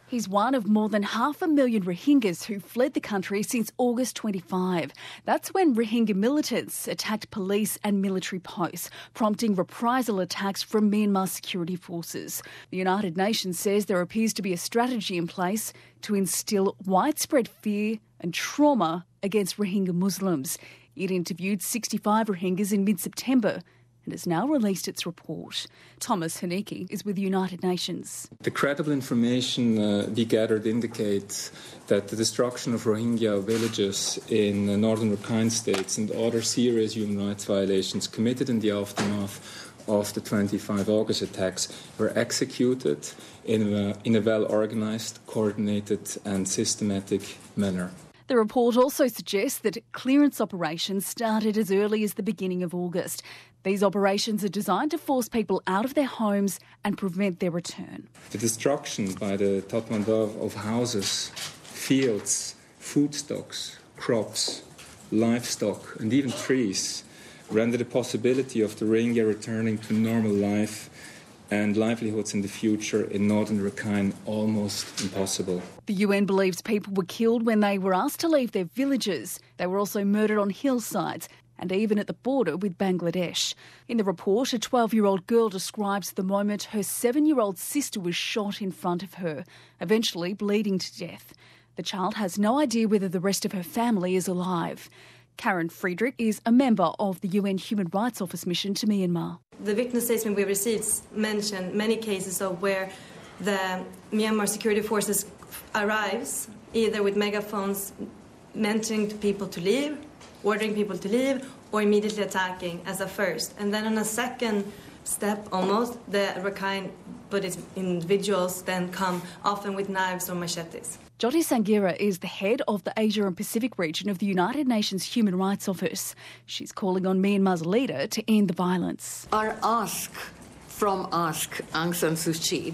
He's one of more than 500,000 Rohingyas who fled the country since August 25. That's when Rohingya militants attacked police and military posts, prompting reprisal attacks from Myanmar security forces. The United Nations says there appears to be a strategy in place to instill widespread fear and trauma against Rohingya Muslims. It interviewed 65 Rohingyas in mid-September and has now released its report. Thomas Haneke is with the United Nations. The credible information we gathered indicates that the destruction of Rohingya villages in northern Rakhine states and other serious human rights violations committed in the aftermath of the 25 August attacks were executed in a well-organised, coordinated and systematic manner. The report also suggests that clearance operations started as early as the beginning of August. These operations are designed to force people out of their homes and prevent their return. The destruction by the Tatmadaw of houses, fields, food stocks, crops, livestock and even trees render the possibility of the Rohingya returning to normal life and livelihoods in the future in northern Rakhine almost impossible. The UN believes people were killed when they were asked to leave their villages. They were also murdered on hillsides and even at the border with Bangladesh. In the report, a 12-year-old girl describes the moment her 7-year-old sister was shot in front of her, eventually bleeding to death. The child has no idea whether the rest of her family is alive. Karen Friedrich is a member of the UN Human Rights Office mission to Myanmar. The witness statement we received mentioned many cases of where the Myanmar security forces arrives, either with megaphones mentioning to people to leave, ordering people to leave, or immediately attacking as a first. And then on a second step almost, the Rakhine Buddhist individuals then come often with knives or machetes. Jyoti Sangira is the head of the Asia and Pacific region of the United Nations Human Rights Office. She's calling on Myanmar's leader to end the violence. Our ask from Aung San Suu Kyi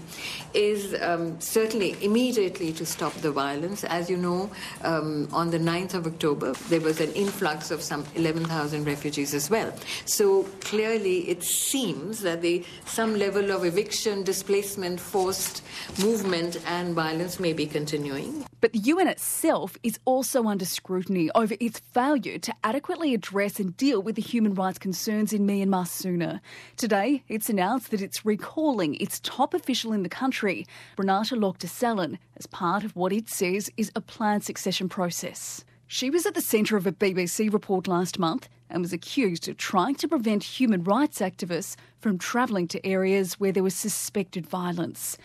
is certainly immediately to stop the violence. As you know, on the 9th of October, there was an influx of some 11,000 refugees as well. So clearly it seems that some level of eviction, displacement, forced movement and violence may be continuing. But the UN itself is also under scrutiny over its failure to adequately address and deal with the human rights concerns in Myanmar sooner. Today, it's announced that it's recalling its top official in the country, Renata Lokdesellen, as part of what it says is a planned succession process. She was at the centre of a BBC report last month and was accused of trying to prevent human rights activists from travelling to areas where there was suspected violence.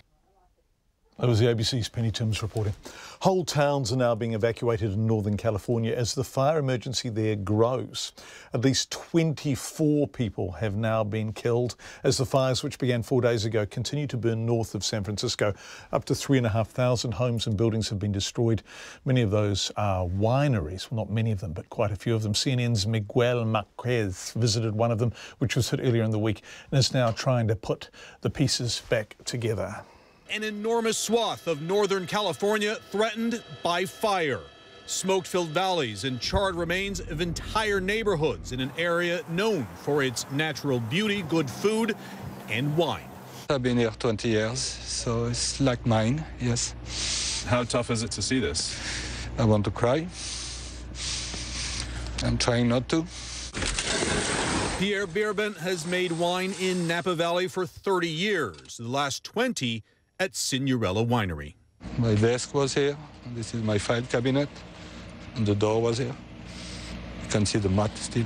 That was the ABC's Penny Timms reporting. Whole towns are now being evacuated in Northern California as the fire emergency there grows. At least 24 people have now been killed as the fires, which began 4 days ago, continue to burn north of San Francisco. Up to 3,500 homes and buildings have been destroyed. Many of those are wineries. Well, not many of them, but quite a few of them. CNN's Miguel Marquez visited one of them, which was hit earlier in the week, and is now trying to put the pieces back together. An enormous swath of Northern California threatened by fire. Smoke-filled valleys and charred remains of entire neighborhoods in an area known for its natural beauty, good food, and wine. I've been here 20 years, so it's like mine, yes. How tough is it to see this? I want to cry. I'm trying not to. Pierre Bierbent has made wine in Napa Valley for 30 years, the last 20 at Signorella Winery. My desk was here. This is my file cabinet. And the door was here. You can see the mat still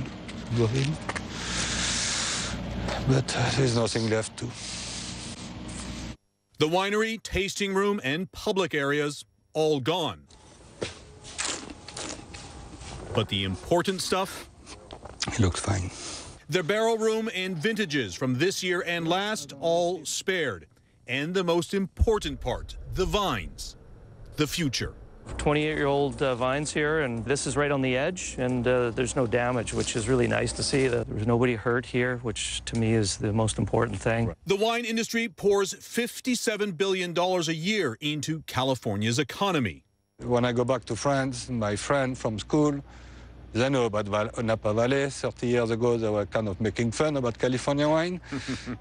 going. But there's nothing left to. The winery, tasting room, and public areas all gone. But the important stuff? It looks fine. The barrel room and vintages from this year and last all spared. And the most important part, the vines, the future. 28-year-old vines here, and this is right on the edge, and there's no damage, which is really nice to see. That there's nobody hurt here, which to me is the most important thing. The wine industry pours $57 billion a year into California's economy. When I go back to France, my friend from school, they know about Napa Valley. 30 years ago, they were kind of making fun about California wine.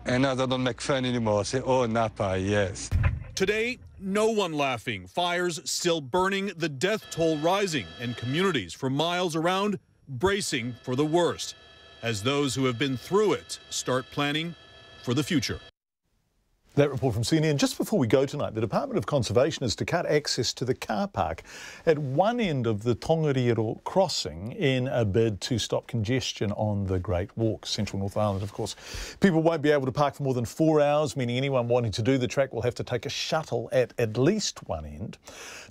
And now they don't make fun anymore. Say, oh, Napa, yes. Today, no one laughing. Fires still burning, the death toll rising, and communities for miles around bracing for the worst as those who have been through it start planning for the future. That report from CNN. Just before we go tonight, the Department of Conservation is to cut access to the car park at one end of the Tongariro crossing in a bid to stop congestion on the Great Walk, Central North Island, of course. People won't be able to park for more than 4 hours, meaning anyone wanting to do the track will have to take a shuttle at least one end.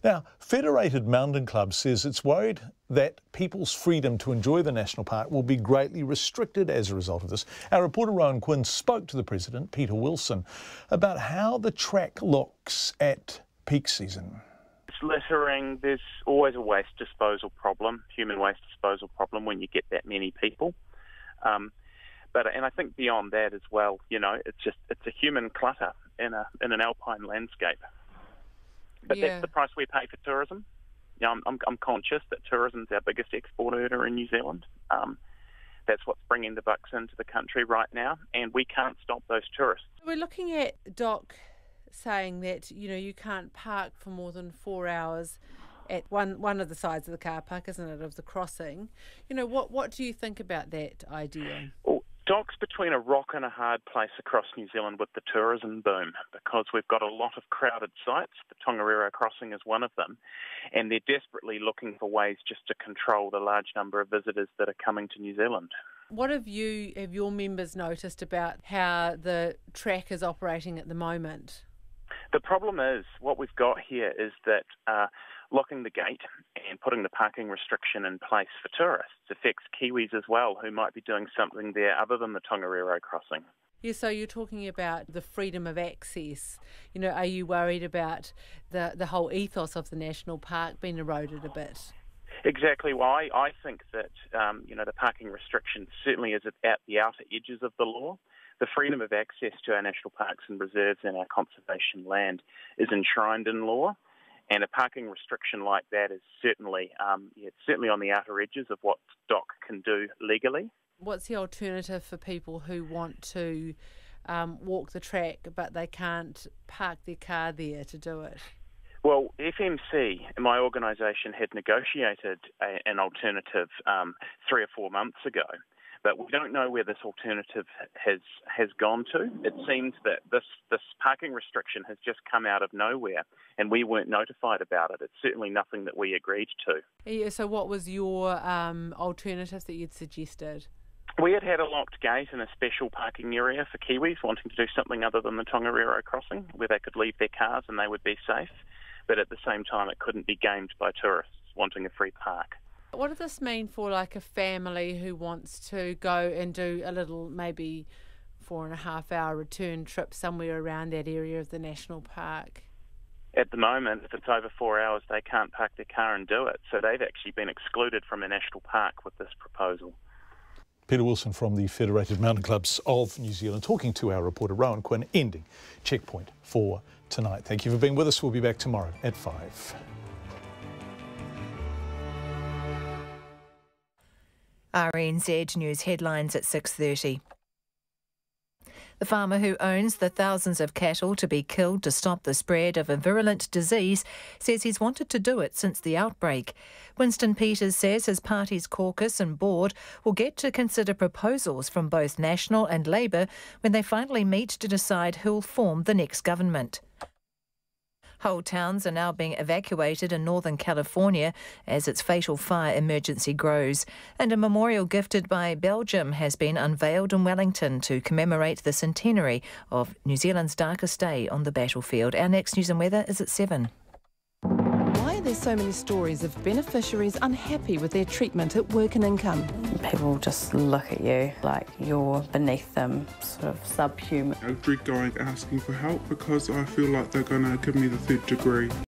Now, Federated Mountain Club says it's worried that people's freedom to enjoy the national park will be greatly restricted as a result of this. Our reporter Rowan Quinn spoke to the president, Peter Wilson, about how the track looks at peak season. It's littering. There's always a waste disposal problem, human waste disposal problem when you get that many people. And I think beyond that as well, you know, it's a human clutter in an alpine landscape. But that's the price we pay for tourism. You know, I'm conscious that tourism's our biggest export earner in New Zealand. That's what's bringing the bucks into the country right now, and we can't stop those tourists. We're looking at Doc saying that, you know, you can't park for more than 4 hours at one of the sides of the car park, isn't it, of the crossing. You know, what do you think about that idea? Well, Doc's between a rock and a hard place across New Zealand with the tourism boom, because we've got a lot of crowded sites. The Tongariro crossing is one of them, and they're desperately looking for ways just to control the large number of visitors that are coming to New Zealand. What have your members noticed about how the track is operating at the moment? The problem is, what we've got here is that locking the gate and putting the parking restriction in place for tourists affects Kiwis as well, who might be doing something there other than the Tongariro crossing. Yeah, so you're talking about the freedom of access. You know, are you worried about the whole ethos of the national park being eroded a bit? Exactly. Well, I think that, the parking restriction certainly is at the outer edges of the law. The freedom of access to our national parks and reserves and our conservation land is enshrined in law, and a parking restriction like that is certainly on the outer edges of what DOC can do legally. What's the alternative for people who want to walk the track but they can't park their car there to do it? Well, FMC, my organisation, had negotiated an alternative 3 or 4 months ago, but we don't know where this alternative has gone to. It seems that this parking restriction has just come out of nowhere, and we weren't notified about it. It's certainly nothing that we agreed to. Yeah, so what was your alternative that you'd suggested? We had a locked gate in a special parking area for Kiwis wanting to do something other than the Tongariro crossing, where they could leave their cars and they would be safe, but at the same time it couldn't be gamed by tourists wanting a free park. What does this mean for like a family who wants to go and do a little, maybe 4.5-hour return trip somewhere around that area of the national park? At the moment, if it's over 4 hours, they can't park their car and do it, so they've actually been excluded from a national park with this proposal. Peter Wilson from the Federated Mountain Clubs of New Zealand talking to our reporter Rowan Quinn, ending Checkpoint for tonight. Thank you for being with us. We'll be back tomorrow at 5. RNZ News headlines at 6:30. The farmer who owns the thousands of cattle to be killed to stop the spread of a virulent disease says he's wanted to do it since the outbreak. Winston Peters says his party's caucus and board will get to consider proposals from both National and Labour when they finally meet to decide who'll form the next government. Whole towns are now being evacuated in Northern California as its fatal fire emergency grows. And a memorial gifted by Belgium has been unveiled in Wellington to commemorate the centenary of New Zealand's darkest day on the battlefield. Our next news and weather is at 7. Why are there so many stories of beneficiaries unhappy with their treatment at Work and Income? People just look at you like you're beneath them, sort of subhuman. I dread going asking for help because I feel like they're going to give me the third degree.